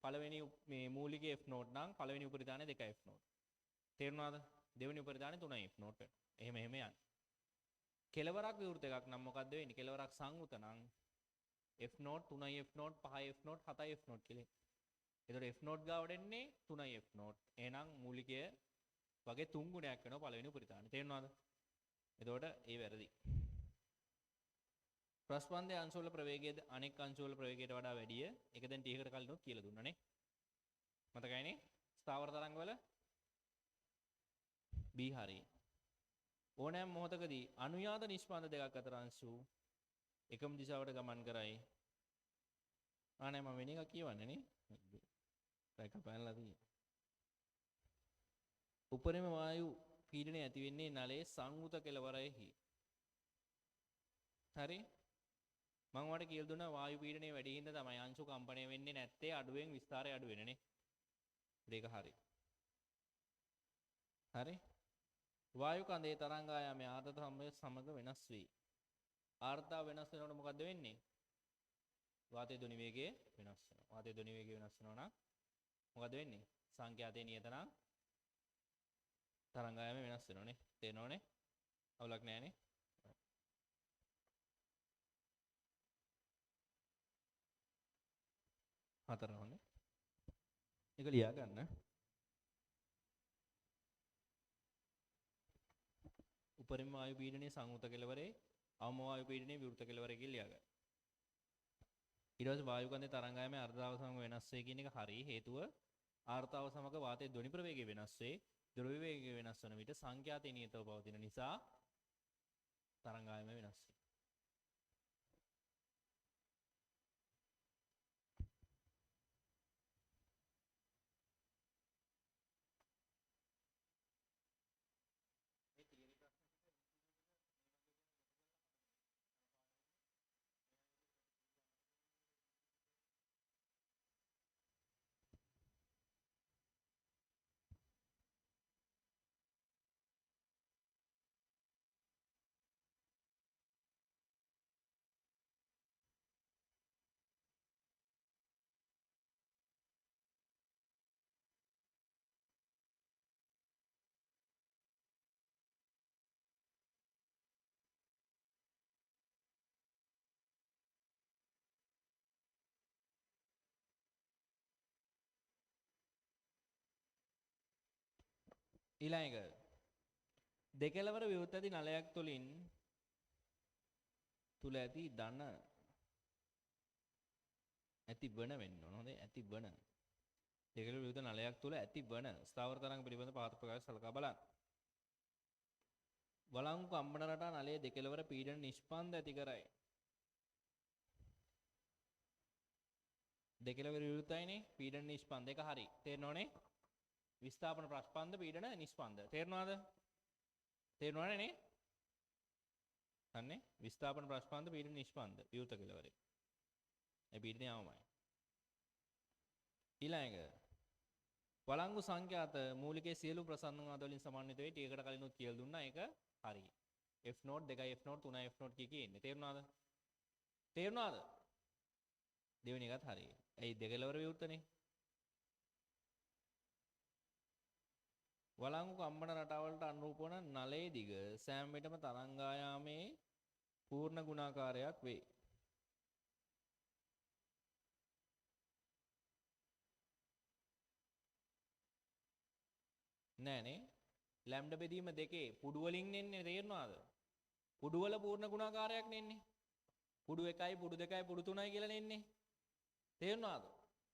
පළවෙනි මේ මූලික F නෝට් නම් පළවෙනි උපරිධානය 2යි F නෝට්. තේරුණාද? දෙවෙනි උපරිධානය 3යි F නෝට් වෙනවා. එහෙම යන්නේ. කෙලවරක් විවෘත එකක් නම් මොකද්ද වෙන්නේ? කෙලවරක් සංවෘත නම් F නෝට් 3යි F නෝට් 5යි F නෝට් 7යි F නෝට් කියලා. එතකොට F නෝට් ගාවට එන්නේ 3යි F නෝට්. එහෙනම් මූලිකය වගේ තුන් ගුණයක් වෙනවා පළවෙනි උපරිධානය. තේරුණාද? එතකොට ඒ වැරදි. ප්‍රස්පන්දයේ අංශ වල ප්‍රවේගයද අනෙක් අංශ වල ප්‍රවේගයට වඩා වැඩිය. ඒක දැන් ටීකට කලිනුත් කියලා දුන්නානේ. මතකයිනේ? ස්ථාවර තරංග වල B හරි. ඕනෑම මොහොතකදී අනුයාත නිෂ්පාද දෙකක් අතර අංශු එකම දිශාවට ගමන් කරයි. ආනේ මම වෙන එකක් කියවන්නේ නේ. ඒක පැනලා තියෙන්නේ. උපරිම වායු පීඩනය ඇති වෙන්නේ නලයේ සංවෘත කෙළවරෙහි. හරි? මම ඔයාලට කියලා දුන්නා වායු පීඩනය වැඩි හින්දා තමයි අංශු කම්පණය වෙන්නේ නැත්තේ අඩුවෙන් විස්තරය අඩු වෙන්නේ නේ. ඒක හරි. හරි? වායු කඳේ තරංගායාමයේ ආර්ද්‍රතාව සමග වෙනස් වේ. ආර්ද්‍රතාව වෙනස් වෙනකොට මොකද වෙන්නේ? වාතයේ ධ්වනි වේගය වෙනස් වෙනවා. වාතයේ ධ්වනි වේගය වෙනස් වෙනවා නම් මොකද වෙන්නේ? සංඛ්‍යාතයේ නියතනම් තරංගායාමය වෙනස් වෙනවනේ. තේරෙනවනේ? අවුලක් නැහැනේ. හතරවනේ. ඒක ලියා ගන්න. උපරිම වායු පීඩනයේ සංවෘත කෙළවරේ අවම වායු පීඩනයේ විවෘත කෙළවරේ කියලා ලියා ගන්න. ඊට පස්සේ වායු කන්දේ තරංගායාමයේ ආර්ද්‍රතාව සමග වෙනස් වේ කියන එක හරි. හේතුව ආර්ද්‍රතාව සමග වාතයේ ධ්වනි ප්‍රවේගය වෙනස් වේ. ද්‍රව්‍ය වේගය වෙනස් වන විට සංඛ්‍යාතයේ නියතව පවතින නිසා තරංගායාමය වෙනස් වේ. ඊළඟ දෙකලවර විවෘත ඇති නලයක් තුලින් තුල ඇති ධන ඇති වන වෙන්න ඕන. හොඳයි ඇති වන. දෙකලවර විවෘත නලයක් තුල ඇති වන ස්ථාවර තරංග පිළිබඳ පහත ප්‍රකාශ සලකා බලන්න. වළංගු කම්පන රටා නලයේ දෙකලවර පීඩන නිෂ්පන්ද ඇති කරයි. දෙකලවර විවෘතයිනේ පීඩන නිෂ්පන්ද එක හරි. තේරෙනවනේ? විස්ථාපන ප්‍රස්පන්ද පීඩන නිෂ්පන්ද. තේරෙනවද? තේරෙනවනේ නේ? හන්නේ විස්ථාපන ප්‍රස්පන්ද පීඩන නිෂ්පන්ද විවෘත කෙළවරේ. ඒ පීඩනය යවමයි. ඊළඟ වළංගු සංඛ්‍යාත මූලිකයේ සියලු ප්‍රසන්නවාද වලින් සමන්විත වේ. ටිකකට කලින් උත් කියලා දුන්නා. ඒක හරි. F0 2යි F0 3යි F0 කිය ඉන්නේ. තේරුණාද? තේරුණාද? දෙවෙනි එකත් හරි. ඇයි දෙකලවර විවෘතනේ? වළංගු කම්පන රටාවලට අනුරූප වන නලයේ දිග සෑම විටම තරංගායාමේ පූර්ණ ගුණාකාරයක් වේ. නෑනේ. ලැම්ඩා බෙදීම දෙකේ පුඩු වලින් එන්නේ තේරුණාද? පුඩු වල පූර්ණ ගුණාකාරයක් නෙන්නේ. පුඩු 1යි පුඩු 2යි පුඩු 3යි කියලා නෙන්නේ. තේරුණාද?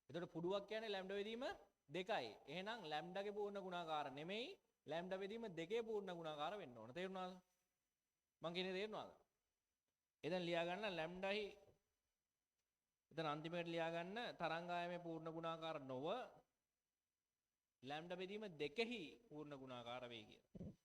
එතකොට පුඩුවක් කියන්නේ ලැම්ඩා බෙදීම 2යි. එහෙනම් ලැම්ඩාගේ පූර්ණ ගුණාකාර නෙමෙයි ලැම්ඩා බෙදීම 2ේ පූර්ණ ගුණාකාර වෙන්න ඕන. තේරුණාද? මං කියන්නේ තේරුණාද? එතන ලියා ගන්න ලැම්ඩායි එතන අන්තිමට ලියා ගන්න තරංගායමේ පූර්ණ ගුණාකාර නොව ලැම්ඩා බෙදීම 2හි පූර්ණ ගුණාකාර වේ කියලා.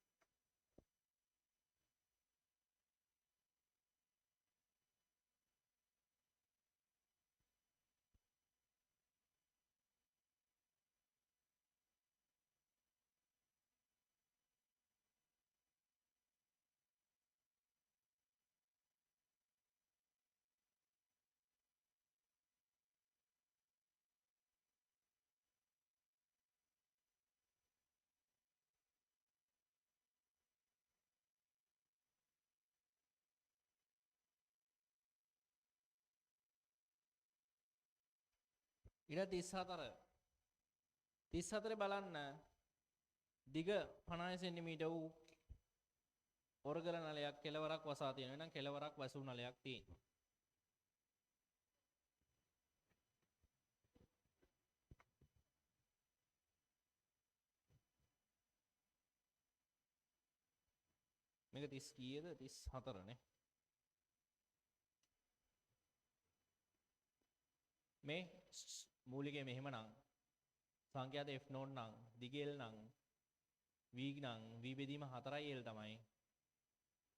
ඊට 34 බලන්න දිග 50 සෙන්ටිමීටර් වූ ඔරගල නලයක් කෙළවරක් වසා තියෙනවා. එහෙනම් කෙළවරක් වසූ නලයක් තියෙනවා. මේක 30 කීයද? 34 නේ. මේ මූලිකයේ මෙහෙමනම් සංඛ්‍යාත F0 නම් දිග L නම් V නම් V බෙදීම 4යි L තමයි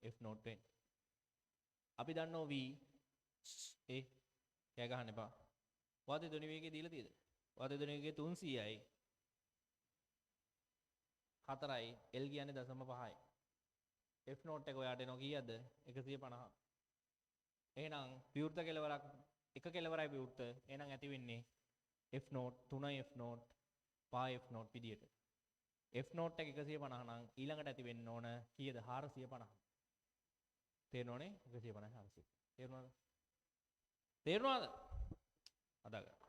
F0 වෙන්නේ. අපි දන්නෝ V කෑ ගහන්න එපා. වාතයේ ධ්වනි වේගය දීලා තියෙද? වාතයේ ධ්වනි වේගය 300යි 4යි L කියන්නේ 0.5යි. F0 එක ඔයාට එනවා කීයද? 150. එහෙනම් විවෘත කෙලවරක් එක කෙලවරයි විවෘත. එහෙනම් ඇති වෙන්නේ F0 3යි F0 5යි F0 විදියට. F0 එක 150 නම් ඊළඟට ඇති වෙන්න ඕන කීයද? 450. තේරෙනවනේ? 150 400. තේරුණාද? තේරුණාද? අදාගන්න.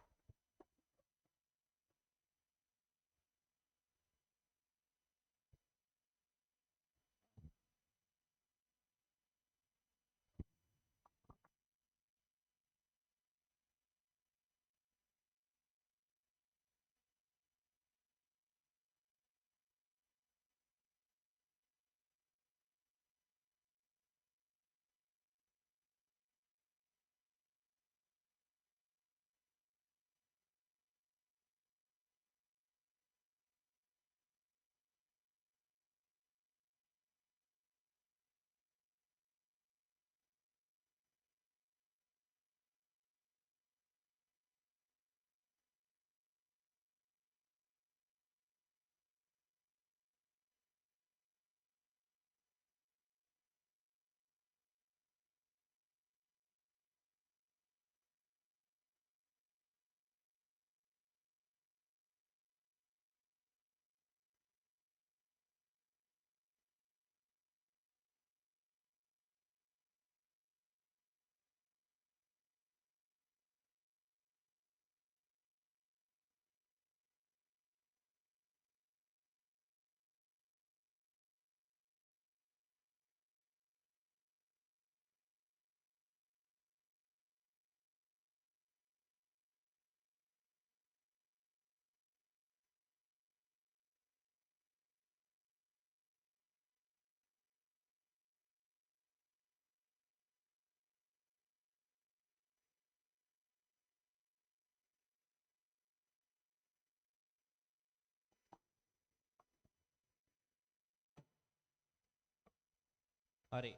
හරි.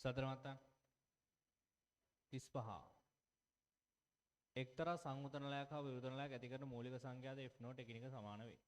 සතර මත්තන් 35. එක්තරා සංයුතනලයක් හා විවෘතනලයක් ඇති කරන මූලික සංඛ්‍යාත f0 එකිනෙක සමාන වේ.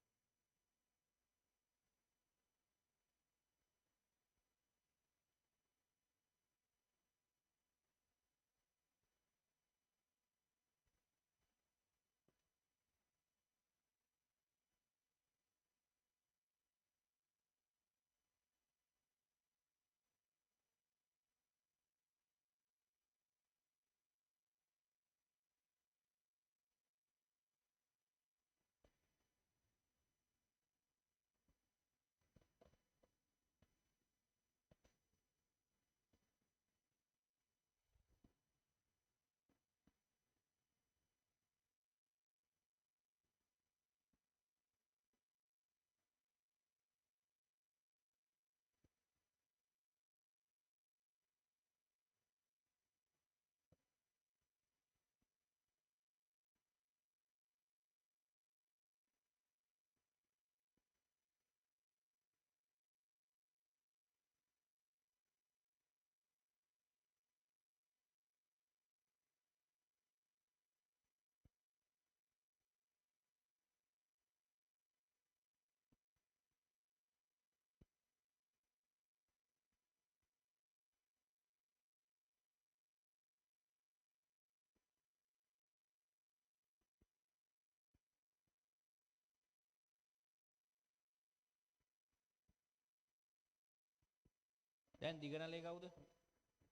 දැන් දිගනලේ කවුද?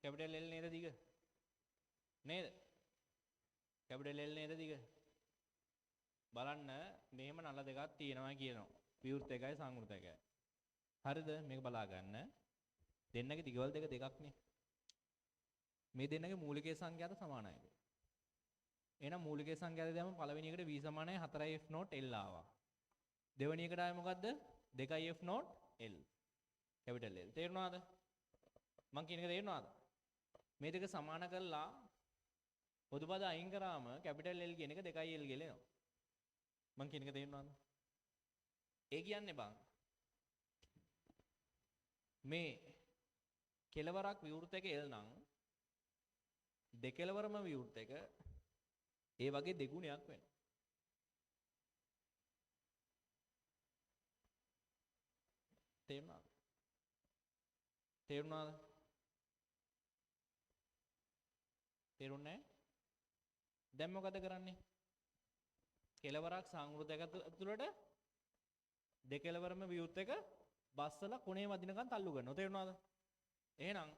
කැපිටල් L නේද දිග? නේද? කැපිටල් L නේද දිග? බලන්න මෙහෙම නල දෙකක් තියෙනවා කියනවා. විවෘත එකයි සංවෘත එකයි. හරිද? මේක බලා ගන්න. දෙන්නගේ දිගවල දෙක දෙකක්නේ. මේ දෙන්නගේ මූලිකයේ සංඛ්‍යාත සමානයි. එහෙනම් මූලිකයේ සංඛ්‍යාත දැම්ම පළවෙනි එකට v සමානයි 4f0 L ආවා. දෙවෙනි එකට ආවේ මොකද්ද? 2f0 L. Capital L. තේරුණාද? මං කියන එක තේරුණාද? මේ දෙක සමාන කරලා පොදු පද අයින් කරාම කැපිටල් L කියන එක 2L ගෙලෙනවා. මං කියන එක තේරුණාද? ඒ කියන්නේ බං මේ කෙලවරක් විවෘත එක L නම් දෙකෙලවරම විවෘත එක ඒ වගේ දෙගුණයක් වෙනවා. තේරුණාද? තේරුණාද? තේරුණේ නැහැ? දැන් මොකද කරන්නේ? කෙලවරක් සංවෘත එක ඇතුළට දෙකෙලවරම විවෘත එක බස්සලා කොනේ වදිනකන් තල්ලු කරනවා. තේරුණාද? එහෙනම්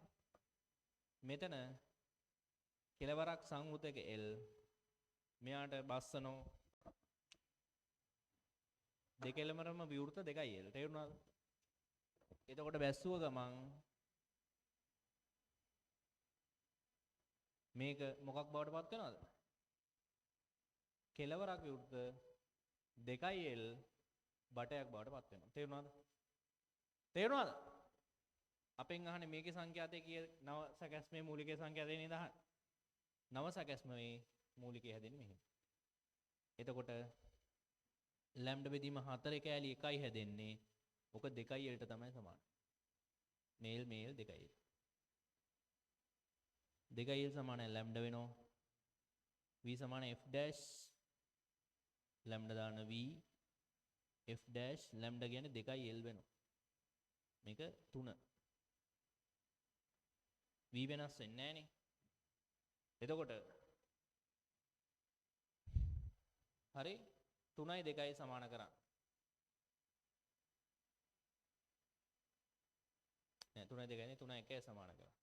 මෙතන කෙලවරක් සංවෘත එක L මෙයාට බස්සනෝ දෙකෙලවරම විවෘත 2L. තේරුණාද? එතකොට බැස්සුව ගමන් මේක මොකක් බවට පත් වෙනවද? කෙලවරක් විවෘත 2L බටයක් බවට පත් වෙනවා. තේරුණාද? තේරුණාද? අපෙන් අහන්නේ මේකේ සංඛ්‍යාතය කීයද? නව සැකැස්මේ මූලිකයේ සංඛ්‍යාතය නේද අහන්නේ? නව සැකැස්මේ මූලිකය හැදෙන්නේ මෙහෙම. එතකොට ලැම්ඩා බෙදීම 4 කෑලි 1යි හැදෙන්නේ. ඔක 2L ට තමයි සමාන. Mail 2L. 2L සමානයි ලැම්ඩා වෙනවා. v සමාන f dash ලැම්ඩා දාන v f dash ලැම්ඩා කියන්නේ 2L වෙනවා. මේක 3. v වෙනස් වෙන්නේ නැහනේ. එතකොට හරි 3යි 2යි සමාන කරා. නෑ 3යි 2යි නේ 3යි 1යි සමාන කරා.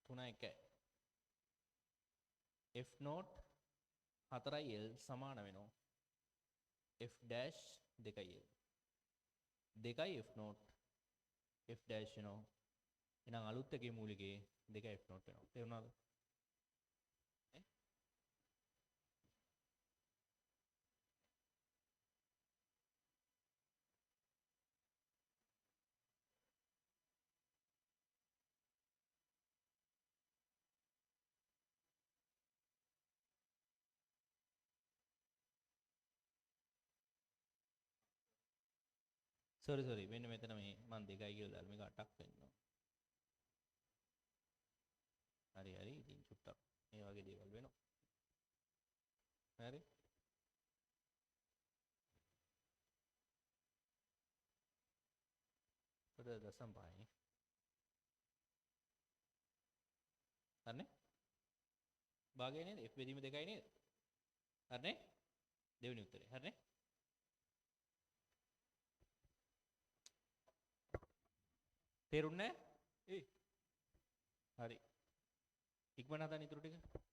3යි 1යි. f0 4L සමාන වෙනවා. f dash 2L. 2යි f0 f dash වෙනවා. එහෙනම් අලුත් එකේ මූලිකයේ 2යි f0 වෙනවා. තේරුණාද? සෝරි මෙන්න මෙතන මේ මම 2යි කියලා දාලා මේක 8ක් වෙන්න ඕන. හරි ඉතින් චුට්ටක් මේ වගේ දේවල් වෙනවා. හරි. පොඩ දසම් පහයි. හරිනේ? භාගය නේද? f බෙදීම 2යි නේද? හරිනේ? දෙවෙනි උත්තරේ. හරිනේ? තේරුණේ නැහැ? හරි. ඉක්මනට හදන්න ඊටු ටික.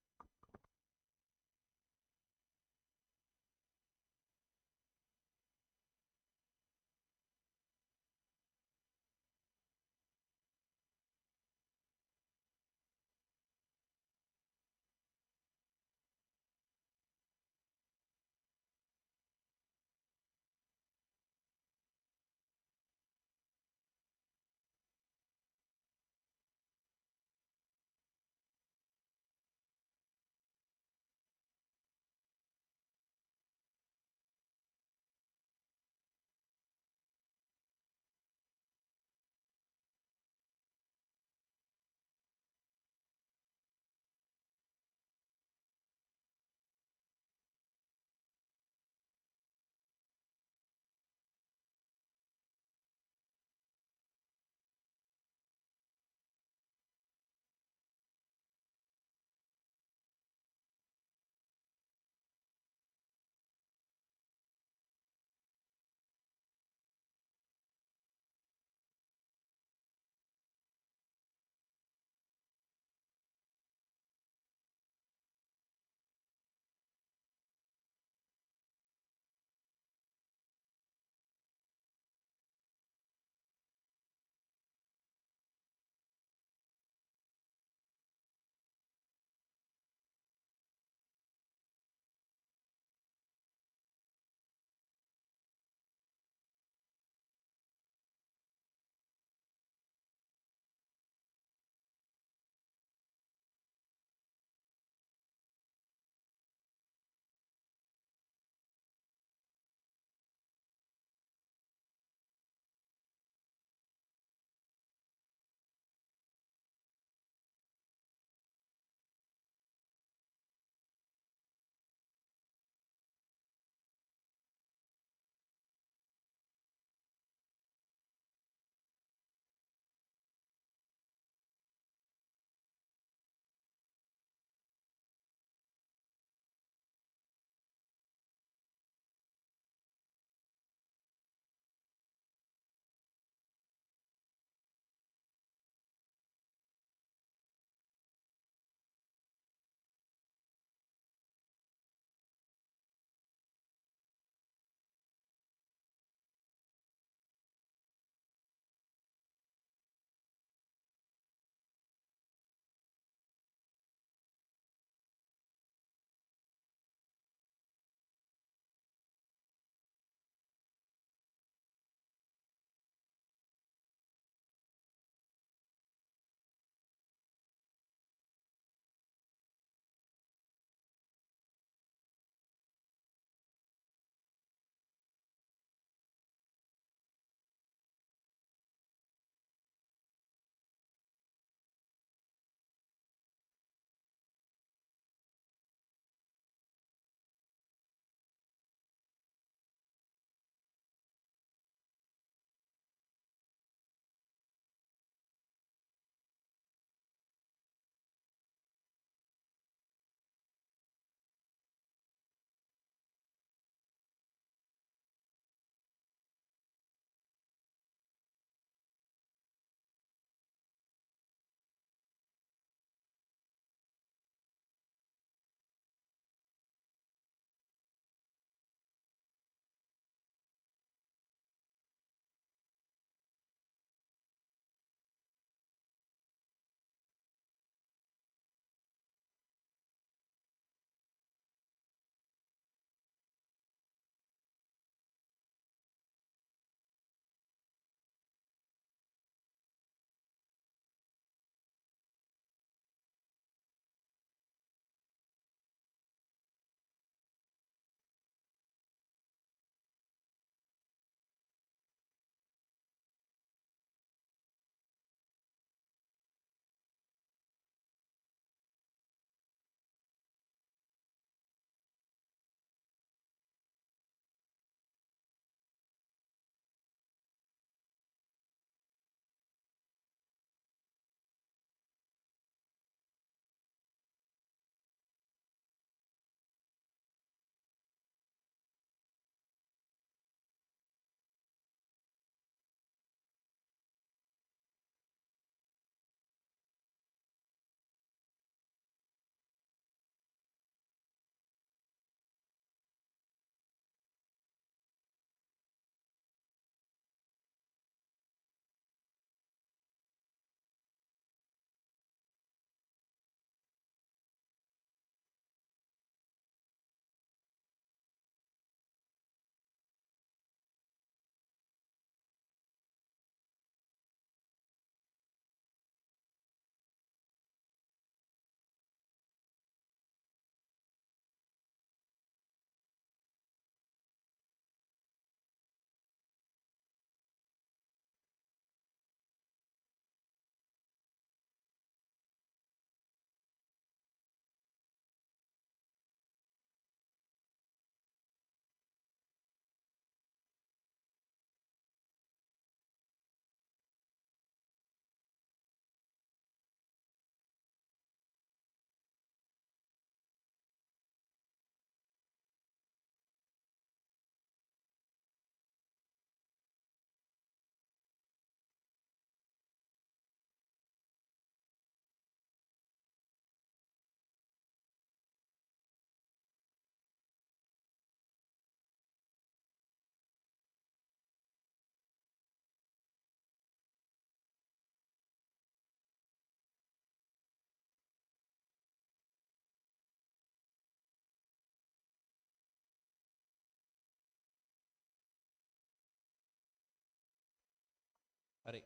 හරි.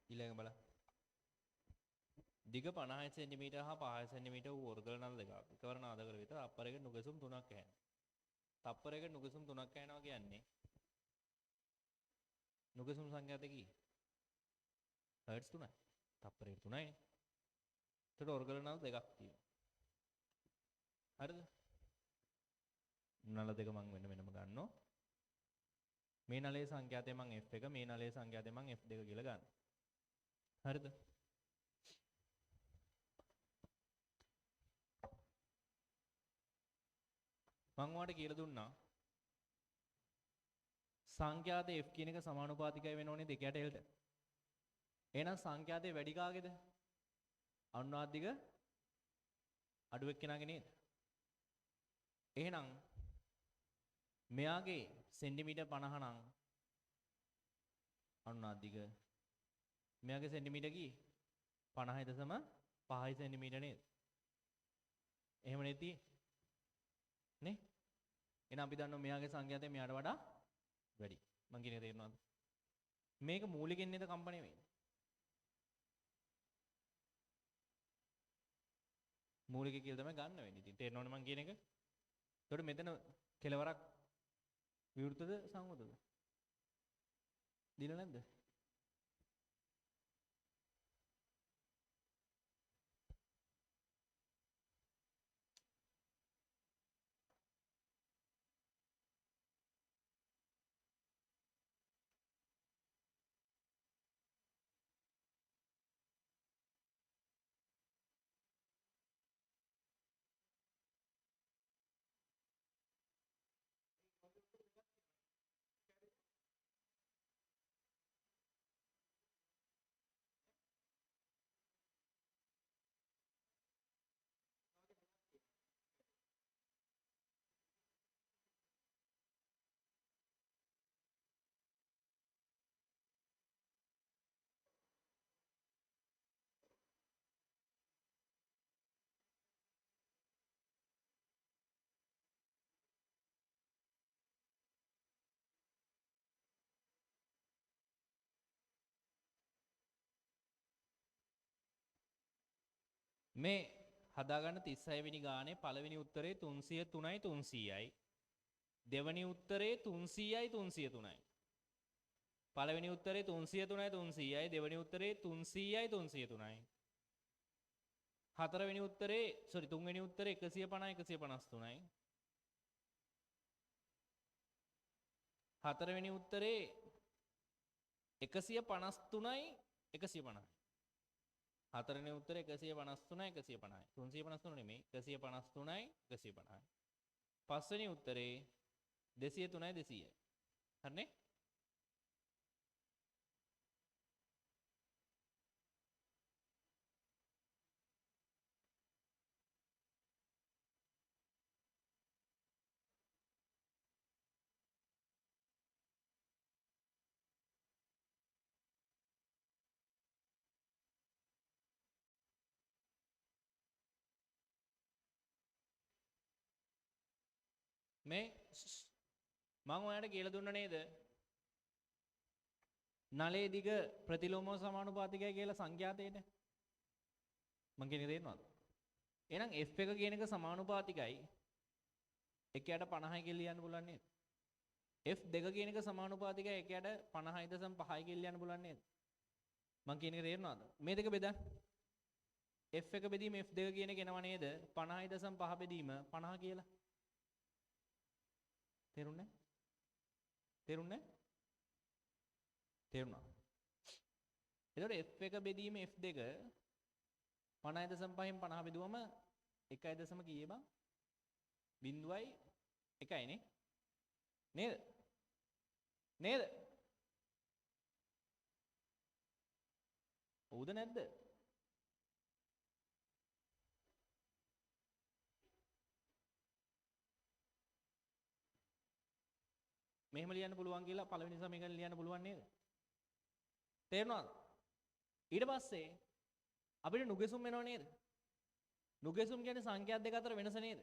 ඊළඟ බලන්න. දිග 50 සෙන්ටිමීටර් හා 5 සෙන්ටිමීටර් වූ ඔර්ගල නල දෙකක් එකවර නාද කර විට තප්පරයක නුගසුම් 3ක් ඇහෙනවා. තප්පරයක නුගසුම් 3ක් ඇහෙනවා කියන්නේ නුගසුම් සංඛ්‍යාත කී? හර්ට්ස් 3යි. තප්පරයක 3යි. ඒතකොට ඔර්ගල නල දෙකක් තියෙනවා. හරිද? නල දෙක මම වෙනම ගන්නවා. මේ නලයේ සංඛ්‍යාතය මම f1 මේ නලයේ සංඛ්‍යාතය මම f2 කියලා ගන්නවා. හරිද? මම ඔයාලට කියලා දුන්නා සංඛ්‍යාත f කියන එක සමානුපාතිකයි වෙනෝනේ දෙකයට l ට. එහෙනම් සංඛ්‍යාතේ වැඩි කාගේද? අනුනාදික අඩු එක්කෙනාගේ නේද? එහෙනම් මෙයාගේ සෙන්ටිමීටර් 50 නම් අනුනාදික මෙයාගේ සෙන්ටිමීටර් කී 50.5 සෙන්ටිමීටර් නේද? එහෙම නෙති නේ? එහෙනම් අපි දන්නවා මෙයාගේ සංඛ්‍යාතය මෙයාට වඩා වැඩි. මං කියන්නේ තේරෙනවද? මේක මූලිකෙන් නේද කම්පණය වෙන්නේ? මූලික කියලා තමයි ගන්න වෙන්නේ. ඉතින් තේරෙනවනේ මං කියන එක? ඒකට මෙතන කෙලවරක් විවෘතද සංවෘතද? දින නැද්ද? මේ හදාගන්න 36 වෙනි ගානේ පළවෙනි උත්තරේ 303යි 300යි. දෙවෙනි උත්තරේ 300යි 303යි. පළවෙනි උත්තරේ 303යි 300යි. දෙවෙනි උත්තරේ 300යි 303යි. හතරවෙනි උත්තරේ තුන්වෙනි උත්තරේ 150 153යි. හතරවෙනි උත්තරේ 153යි 150යි. හතරවෙනි උත්තරේ 153යි 150යි. 353 නෙමෙයි 153යි 150යි. පස්වෙනි උත්තරේ 203යි 200යි. හරිනේ? මේ මම ඔයාලට කියලා දුන්න නේද? නලයේ දිග ප්‍රතිලෝමව සමානුපාතිකයි කියලා සංඛ්‍යාතේට. මං කියන්නේ තේරෙනවද? එහෙනම් f1 කියන එක සමානුපාතිකයි එකයට 50යි කියලා ලියන්න පුළුවන් නේද? f2 කියන එක සමානුපාතිකයි එකයට 50.5යි කියලා ලියන්න පුළුවන් නේද? මං කියන එක තේරෙනවද? මේ දෙක බෙදන්න. f1 බෙදීම f2 කියන එක එනවා නේද? 50.5 බෙදීම 50 කියලා. තේරුණේ? තේරුණේ? තේරුණා. එතකොට f1 බෙදීම f2 50.5න් 50 බෙදුවම 1 කීයේ බං? 0.1යි නේ? නේද? නේද? ඔව්ද නැද්ද? මෙහෙම ලියන්න පුළුවන් කියලා පළවෙනි සමීකරණය ලියන්න පුළුවන් නේද? තේරුණාද? ඊට පස්සේ අපිට නුගෙසුම් එනව නේද? නුගෙසුම් කියන්නේ සංඛ්‍යා දෙක අතර වෙනස නේද?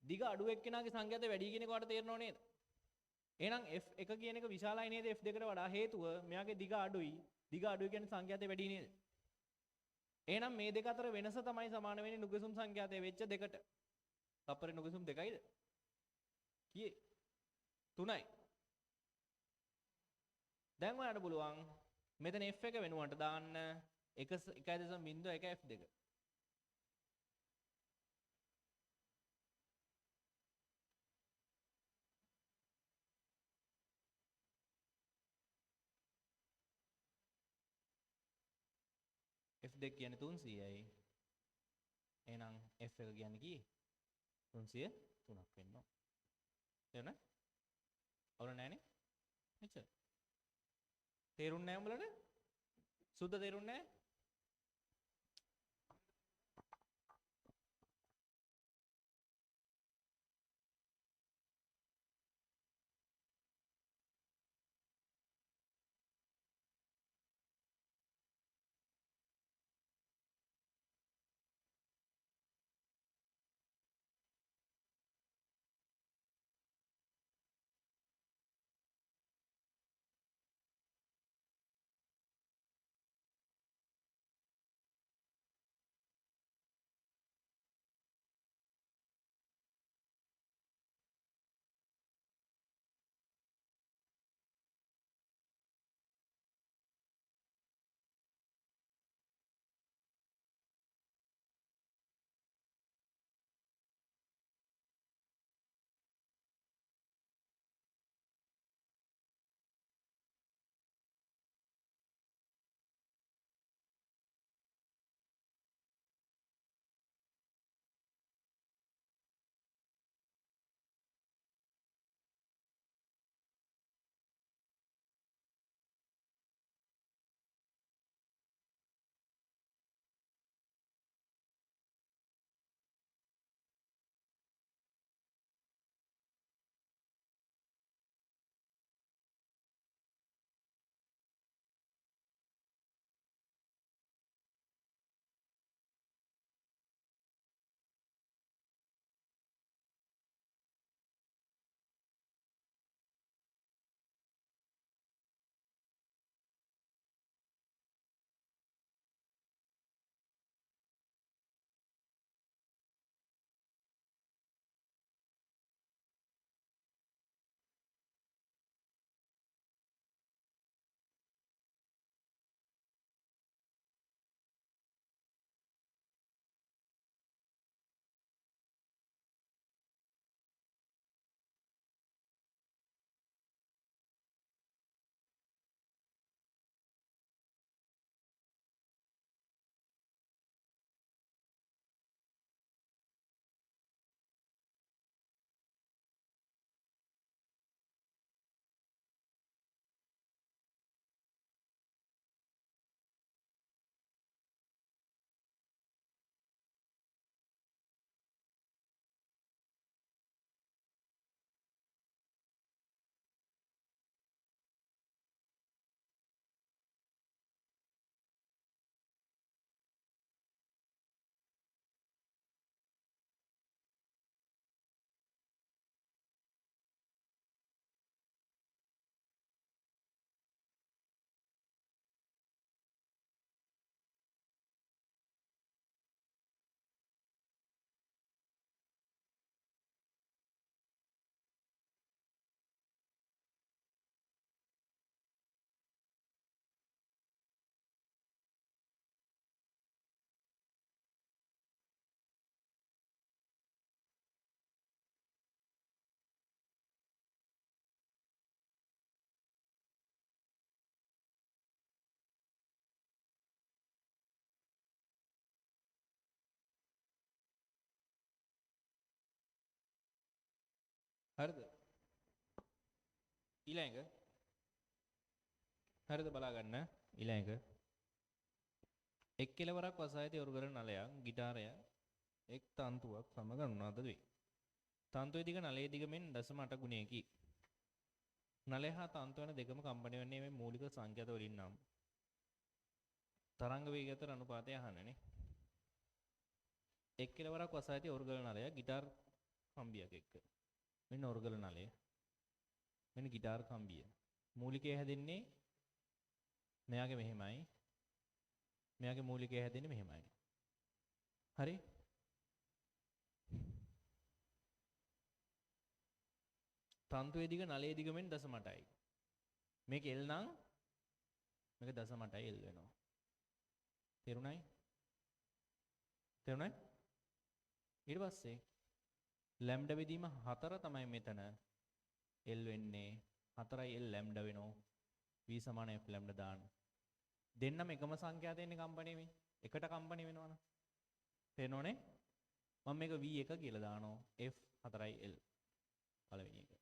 දිග අඩු එක්කෙනාගේ සංඛ්‍යාත වැඩි කියන එකට තේරෙනව නේද? එහෙනම් f1 කියන එක විශාලයි නේද f2කට වඩා? හේතුව මෙයාගේ දිග අඩුයි. දිග අඩුයි කියන්නේ සංඛ්‍යාතය වැඩි නේද? එහෙනම් මේ දෙක අතර වෙනස තමයි සමාන වෙන්නේ නුගසුම් සංඛ්‍යාතය වෙච්ච දෙකට. තප්පරේ නුගසුම් 2යිද? කීයේ? 3යි. දැන් ඔයාලට පුළුවන් මෙතන f1 වෙනුවට දාන්න 1.01 f2. f2 කියන්නේ 300යි. එහෙනම් f1 කියන්නේ කීයේ? 303ක් වෙන්න ඕන. තේරුණා? අවුල නැහැනේ? මෙච්චර. තේරුන්නේ නැහැ උඹලට? සුද්ධ තේරුන්නේ නැහැ? හරිද? ඊළඟ හරිද බලා ගන්න ඊළඟ එක් කෙලවරක් වසා ඇති ඔරුගල නලයක් ගිටාරය එක් තන්තුවක් සමග අනුනාද වේ. තන්තුවේ දිග නලයේ දිග මෙන් 0.8 ගුණයකි. නලය හා තන්තු යන දෙකම කම්පණය වන්නේ මේ මූලික සංඛ්‍යාත වලින් නම් තරංග වේගය අතර අනුපාතය අහන්නනේ. එක් කෙලවරක් වසා ඇති ඔරුගල නලය ගිටාර් කම්බියක් එක්ක. මෙන්න ඔරුගල නලය. මෙන්න গিitar කම්බිය. මූලිකය හැදෙන්නේ මෙයාගේ මෙහෙමයි. මෙයාගේ මූලිකය හැදෙන්නේ මෙහෙමයි. හරි? තන්තුවේ දිග නලයේ දිග මෙන් 0.8යි. මේක L නම් මේක 0.8යි L වෙනවා. තේරුණායි? තේරුණායි? ඊට පස්සේ ලැම්ඩා බෙදීම 4 තමයි මෙතන L වෙන්නේ 4යි L ලැම්ඩා වෙනවා v සමාන f ලැම්ඩා දාන්න දෙන්නම එකම සංඛ්‍යා දෙන්නේ කම්පණය මේ එකට කම්පණය වෙනවනේ තේරෙනවනේ මම මේක v1 කියලා දානවා f 4යි L පළවෙනි එක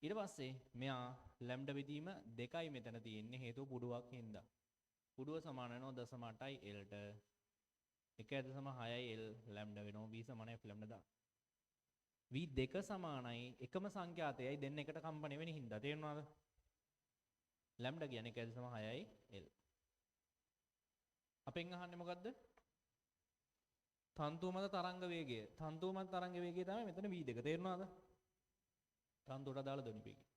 ඊට පස්සේ මෙයා ලැම්ඩා බෙදීම 2යි මෙතන තියෙන්නේ හේතුව පුඩුවක් හින්දා පුඩුව සමාන වෙනවා 0.8යි L ට 1.6යි L ලැම්ඩා වෙනවා v සමාන f ලැම්ඩා දාන්න v2 සමානයි එකම සංඛ්‍යාතයයි දෙන්න එකට කම්පණය වෙන හින්දා තේරුණාද ලැම්ඩා කියන්නේ 1.6යි L අපෙන් අහන්නේ මොකද්ද තන්තුව මත තරංග වේගය තන්තුව මත තරංග වේගය තමයි මෙතන v2 තේරුණාද තන්තුවට දාලා දෙන්න පිටි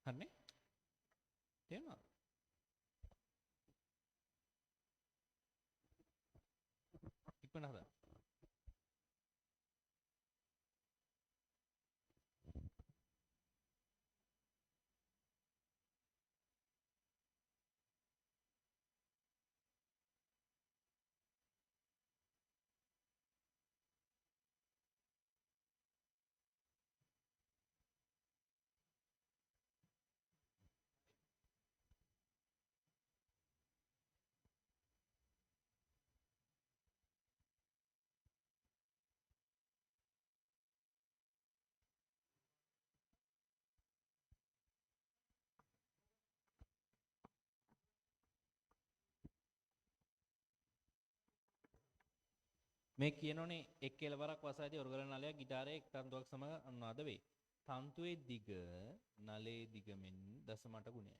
හරිනේ තේරුණාද ඉක්මනට හදා මේ කියනෝනේ එක් කෙලවරක් වසාදී ඔර්ගල නලයක් গিitarයේ එක් තන්තුවක් සමග අනුවාද වේ. තන්තුවේ දිග නලයේ දිග මෙන් 0.8 ගුණයයි.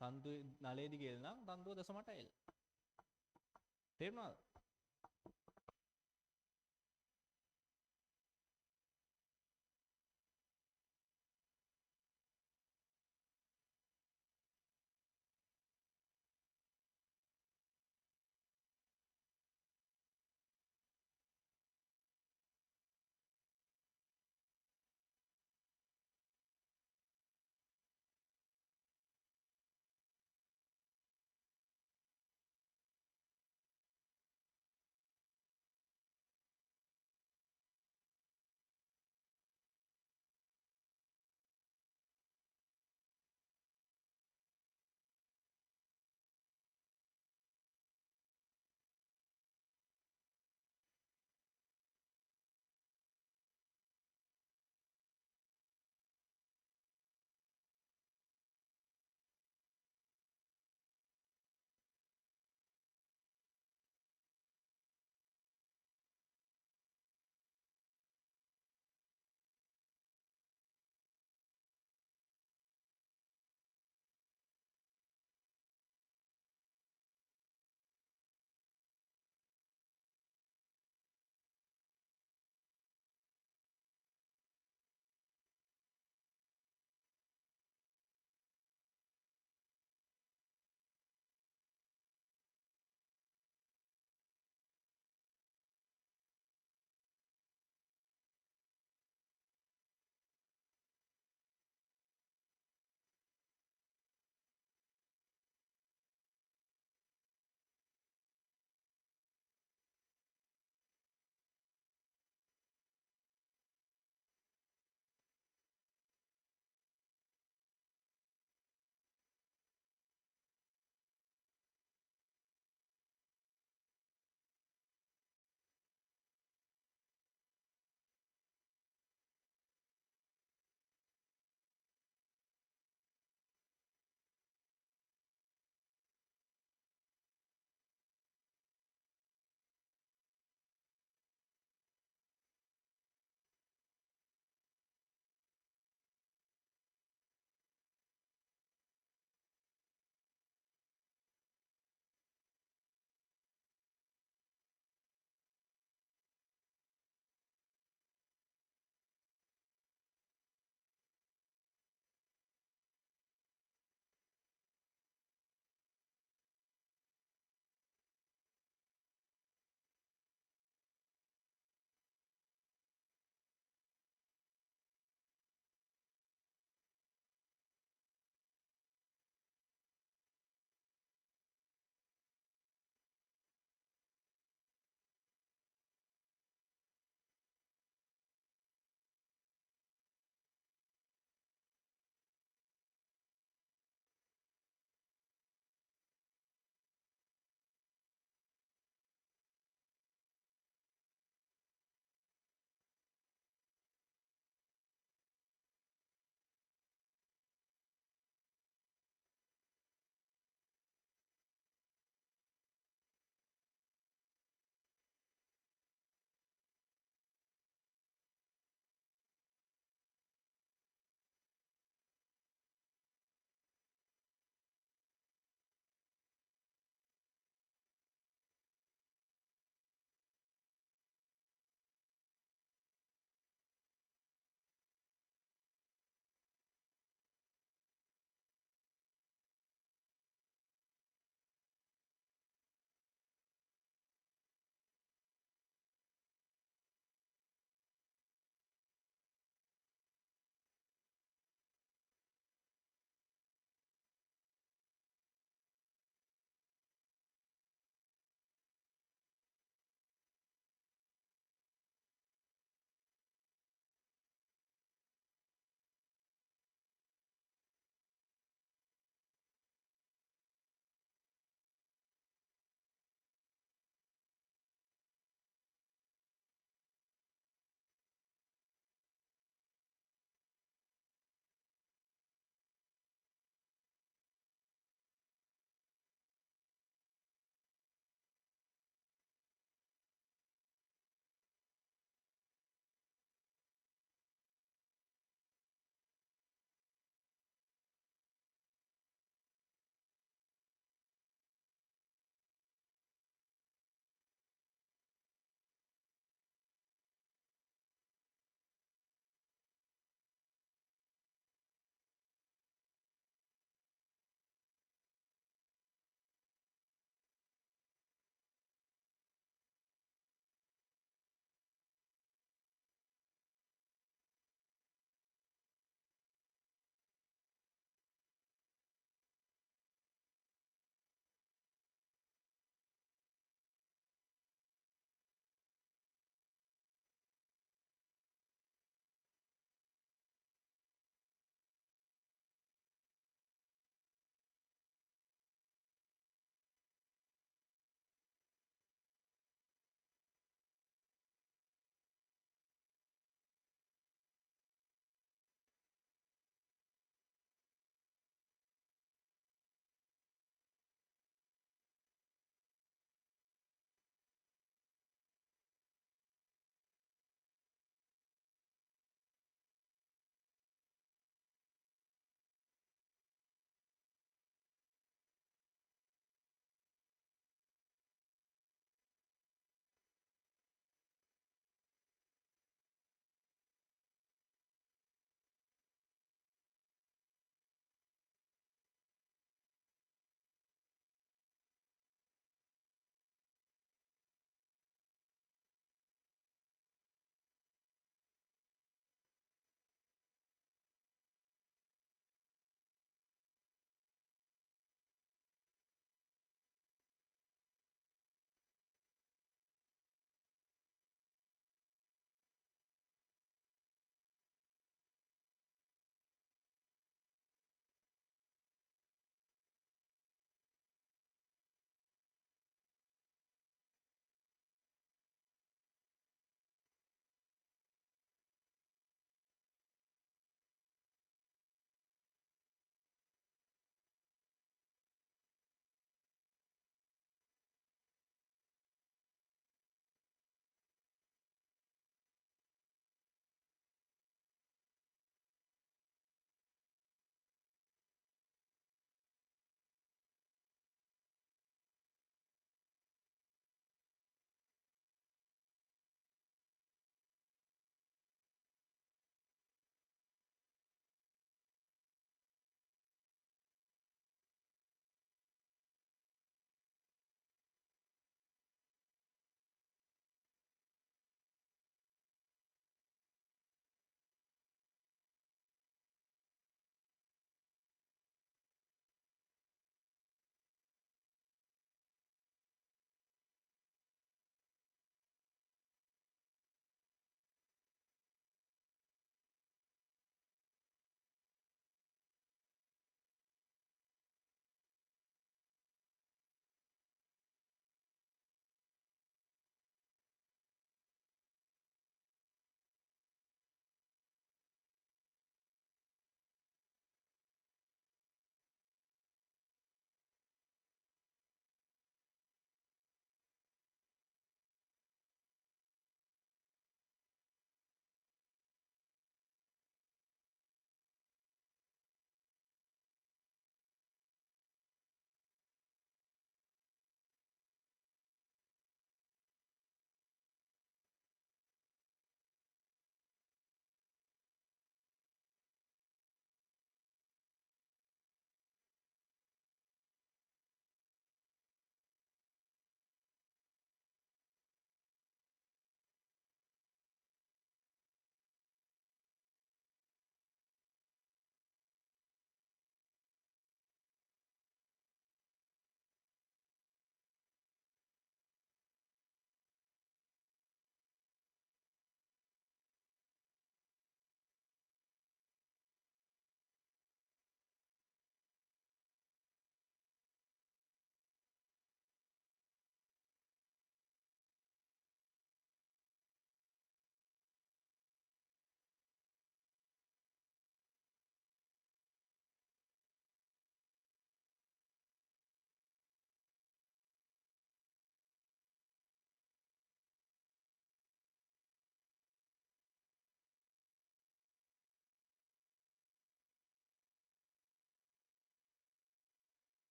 තන්තුවේ නලයේ දිග L නම් තන්තුව 0.8 L. තේරුණාද?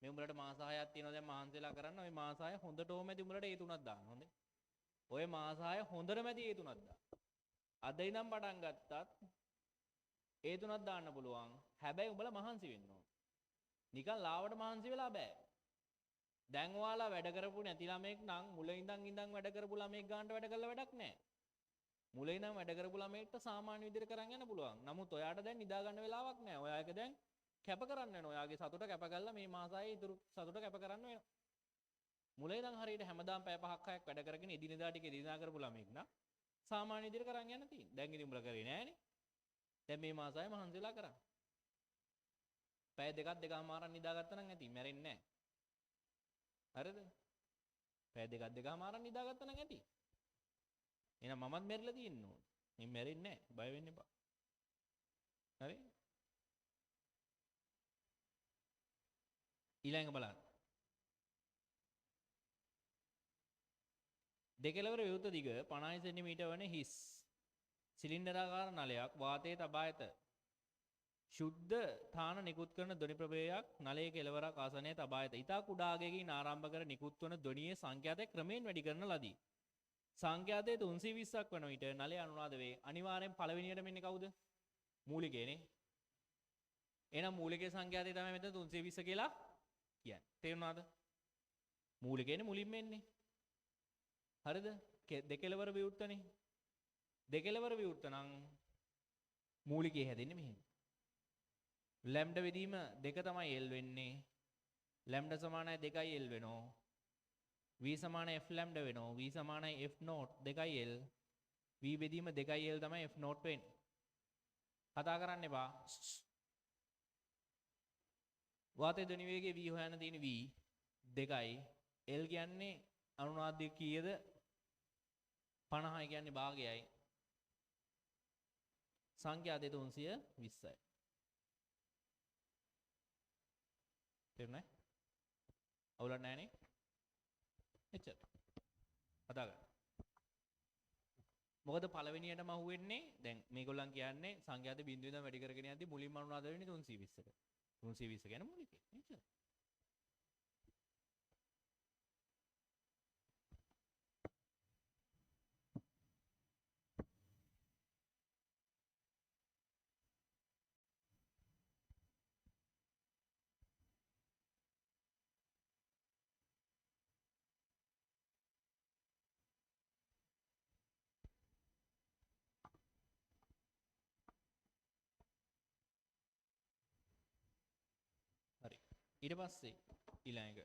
මේ උඹලට මාස 6ක් තියෙනවා දැන් මහන්සිලා කරන්න. ওই මාස 6 හොඳටම ඇති උඹලට ඒ තුනක් දාන්න. හොඳේ. ඔය මාස 6 හොඳටම ඇති ඒ තුනක් දාන්න. අද ඉඳන් පටන් ගත්තත් ඒ තුනක් දාන්න පුළුවන්. හැබැයි උඹලා මහන්සි වෙන්න ඕන. නිකන් ලාවට මහන්සි වෙලා බෑ. දැන් ඔයාලා වැඩ කරපු නැති ළමෙක් නම් මුල ඉඳන් වැඩ කරපු ළමෙක් ගන්නට වැඩ කළා වැඩක් නැහැ. මුල ඉඳන් වැඩ කරපු ළමෙක්ට සාමාන්‍ය විදිහට කරන් යන්න පුළුවන්. නමුත් ඔයාට දැන් නිදා ගන්න වෙලාවක් නැහැ. ඔයා එක දැන් කැප කරන්න වෙනවා. ඔයාගේ සතුට කැප කරලා මේ මාසයේ ඉතුරු සතුට කැප කරන්න වෙනවා. මුල ඉඳන් හරියට හැමදාම පැය 5ක් 6ක් වැඩ කරගෙන එදිනෙදා ටික එදිනෙදා කරපු ළමෙක් නම් සාමාන්‍ය විදිහට කරන් යන්න තියෙන්නේ. දැන් ඉතින් උඹලා කරේ නෑනේ. දැන් මේ මාසයේ මහන්සිලා කරා. පැය දෙකක් දෙකමාරක් නිදාගත්තා නම් ඇති මැරෙන්නේ නැහැ. හරිද? පැය දෙකක් දෙකමාරක් නිදාගත්තා නම් ඇති. එහෙනම් මමත් මැරිලා තියෙන්න ඕන. මේ මැරෙන්නේ නැහැ. බය වෙන්න එපා. හරි? ඊළඟ බලන්න. දෙකලවර විවෘත දිග 50 සෙන්ටිමීටර් වන හිස් සිලින්ඩරාකාර නලයක් වාතයේ තබා ඇත. ශුද්ධ තාන නිකුත් කරන ධ්වනි ප්‍රභේදයක් නලයේ කෙළවරක් ආසනයේ තබා ඇත. ඊට කුඩා අගයකින් ආරම්භ කර නිකුත් වන ධ්වනියේ සංඛ්‍යාතය ක්‍රමයෙන් වැඩි කරන ලදී. සංඛ්‍යාතය 320ක් වන විට නලය අනුනාද වේ. අනිවාර්යෙන් පළවෙනියටම එන්නේ කවුද? මූලිකයනේ. එහෙනම් මූලිකයේ සංඛ්‍යාතය තමයි මෙතන 320 කියලා කියන්නේ. තේරුණාද? මූලිකයනේ මුලින්ම එන්නේ. හරිද? දෙකලවර විවෘතනේ. දෙකලවර විවෘත නම් මූලිකයේ හැදෙන්නේ මෙහෙම. ලැම්ඩ බෙදීම 2 තමයි L වෙන්නේ. ලැම්ඩ සමානයි 2යි L වෙනවා. V සමානයි F ලැම්ඩ වෙනවා. V සමානයි F නෝට් 2යි L. V බෙදීම 2යි L තමයි F නෝට් වෙන්නේ. කතා කරන්න එපා. වාතයේ ධ්වනි වේගයේ V හොයන්න තියෙන V 2යි. L කියන්නේ අනුනාදික කීයද? 50යි කියන්නේ භාගයයි. සංඛ්‍යාතය 320යි. තේරුණා? අවුලක් නැහැ නේ? එච්චර. අදා ගන්න. මොකද පළවෙනියටම අහුවෙන්නේ දැන් මේගොල්ලන් කියන්නේ සංඛ්‍යාත බිඳුව ඉඳන් වැඩි කරගෙන යද්දි මුලින්ම අනුනාද වෙන්නේ 320කට. 320 කියන්නේ මූලිකය. එච්චර. හරි. ඊට පස්සේ ඊළඟ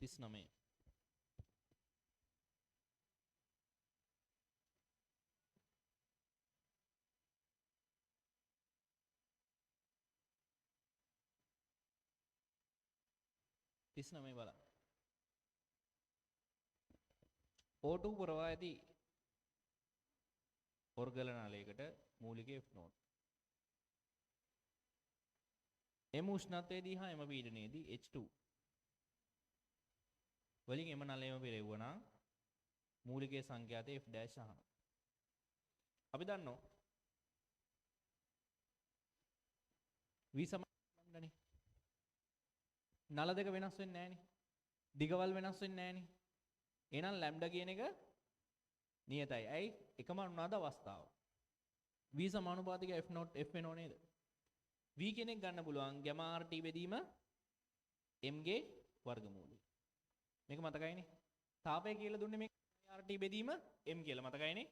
39 39 බලන්න. O2 පුරවා ඇති ඔර්ගල නලයකට මූලික F නෝට්. එම උෂ්ණත්වයේදී හා එම පීඩනයේදී H2 වලින් එම නලයම පෙරෙවුවා නම් මූලිකයේ සංඛ්‍යාතය F ඩෑෂ් අහන. අපි දන්නවා V සමානයි. නල දෙක වෙනස් වෙන්නේ නැහනේ. දිගවල් වෙනස් වෙන්නේ නැහනේ. එහෙනම් ලැම්ඩා කියන එක නියතයි. ඇයි? එකම අනුනාද අවස්ථාව. V සමානුපාතික F not F වෙනව නේද? V කෙනෙක් ගන්න පුළුවන් ගැමා RT බෙදීම M ගේ වර්ගමූලය. මේක මතකයිනේ. තාපය කියලා දුන්නේ මේ RT බෙදීම M කියලා මතකයිනේ.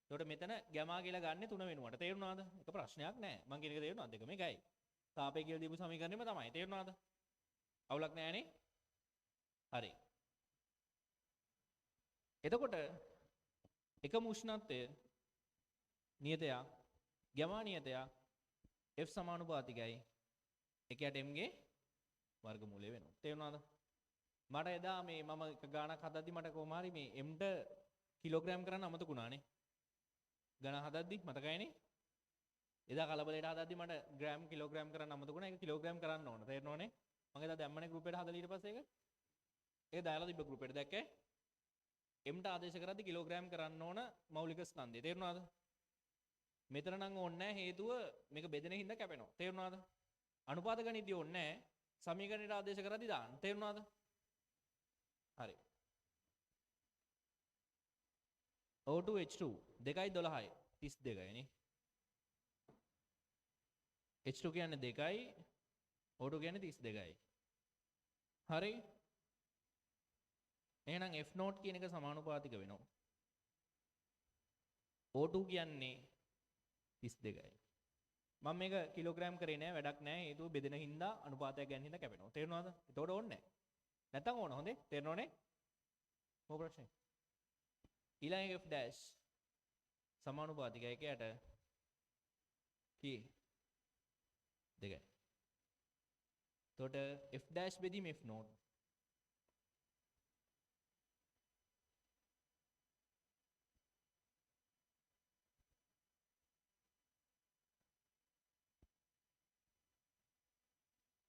එතකොට මෙතන ගැමා කියලා ගන්න 3 වෙනුවට. තේරුණාද? එක ප්‍රශ්නයක් නැහැ. මං කියන එක තේරුණාද? දෙක මේකයි. තාපය කියලා දීපු සමීකරණයම තමයි. තේරුණාද? අවුලක් නැහැනේ. හරි. එතකොට එකම උෂ්ණත්වය නියතයක් ගැමා නියතයක් F සමානුපාතිකයි එකයට M ගේ වර්ගමූලය වෙනවා. තේරුණාද? මට එදා මේ මම එක ගාණක් හදද්දි මට කොහොම හරි මේ M ට කිලෝග්‍රෑම් කරන්න අමතකුණානේ. ගණන් හදද්දි මතකයිනේ? එදා කලබලයට හදද්දි මට ග්‍රෑම් කිලෝග්‍රෑම් කරන්න අමතකුණා. ඒක කිලෝග්‍රෑම් කරන්න ඕන. තේරෙනවනේ? මම එදා දැම්මනේ ගෲප් එකට හදලා ඊට පස්සේ ඒක දාලා තිබ්බ ගෲප් එකට දැක්කේ? M ට ආදේශ කරද්දි කිලෝග්‍රෑම් කරන්න ඕන මෞලික ස්කන්ධය. තේරුණාද? මෙතන නම් ඕනේ නැහැ හේතුව මේක බෙදෙන හින්දා කැපෙනවා. තේරුණාද? අනුපාත ගණිතය ඕනේ නැහැ. සමීකරණයට ආදේශ කරද්දී දාන්න. තේරුණාද? හරි. O2 H2 2යි 12යි 32යි නේ. H2 කියන්නේ 2යි O2 කියන්නේ 32යි. හරි. එහෙනම් F නෝට් කියන එක සමානුපාතික වෙනවා. O2 කියන්නේ 32යි. මම මේක කිලෝග්‍රෑම් කරේ නෑ වැඩක් නෑ හේතුව බෙදෙන හින්දා අනුපාතයක් ගන්න හින්දා කැපෙනවා. තේරුණාද? එතකොට ඕනේ නෑ. නැත්තම් ඕන හොඳේ. තේරෙනවනේ? මොකක් ප්‍රශ්නේ? ඊළඟ F dash සමානුපාතිකයි එකයට කී දෙකයි. එතකොට F dash බෙදීම F නෝට්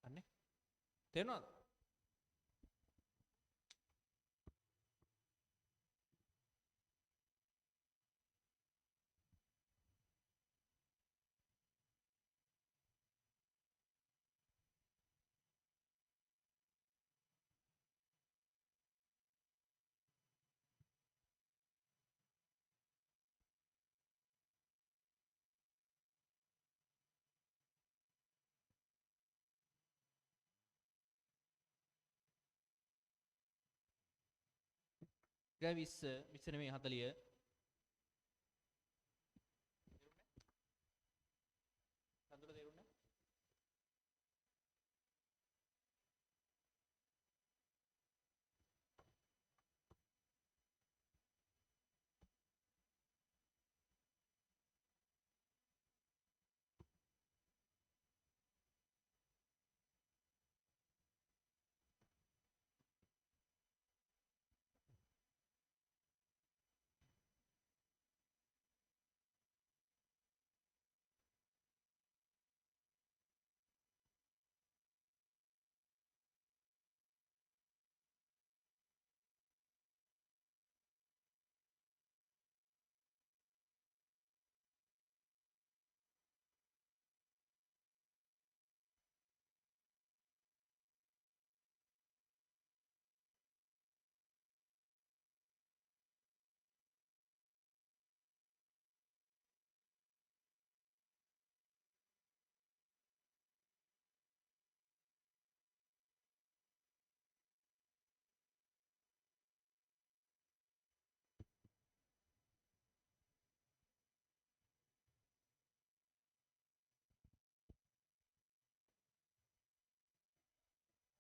අන්නේ තේරුණාද? ඊට 20 නෙමෙයි 40 සතුට තේරුණා?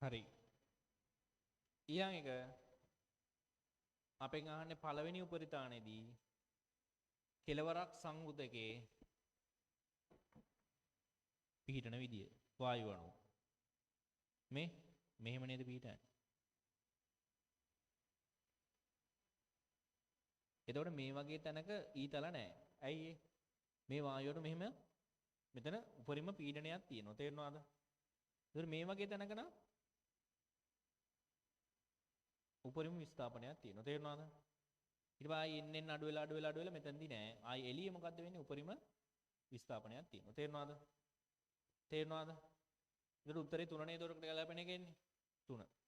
හරි. ඊළඟ එක අපෙන් අහන්නේ පළවෙනි උපරිතාණයේදී කෙලවරක් සංවෘතකේ පිහිටන විදිය වායු අණු මේ මෙහෙම නේද පිහිටන්නේ. එතකොට මේ වගේ තැනක ඊතල නැහැ. ඇයි ඒ? මේ වායුවට මෙහෙම මෙතන උපරිම පීඩනයක් තියෙනවා. තේරෙනවද? ඒතර මේ වගේ තැනක නම් උපරිම විස්ථාපනයක් තියෙනවා. තේරෙනවද? ඊට පස්සේ ආයි එන්න අඩු වෙලා මෙතනදී නෑ. ආයි එළිය මොකද්ද වෙන්නේ? උපරිම විස්ථාපනයක් තියෙනවා. තේරෙනවද? තේරෙනවද? ඒතර උත්තරේ 3 නේද? උඩට ගලපෙන එක එන්නේ 3.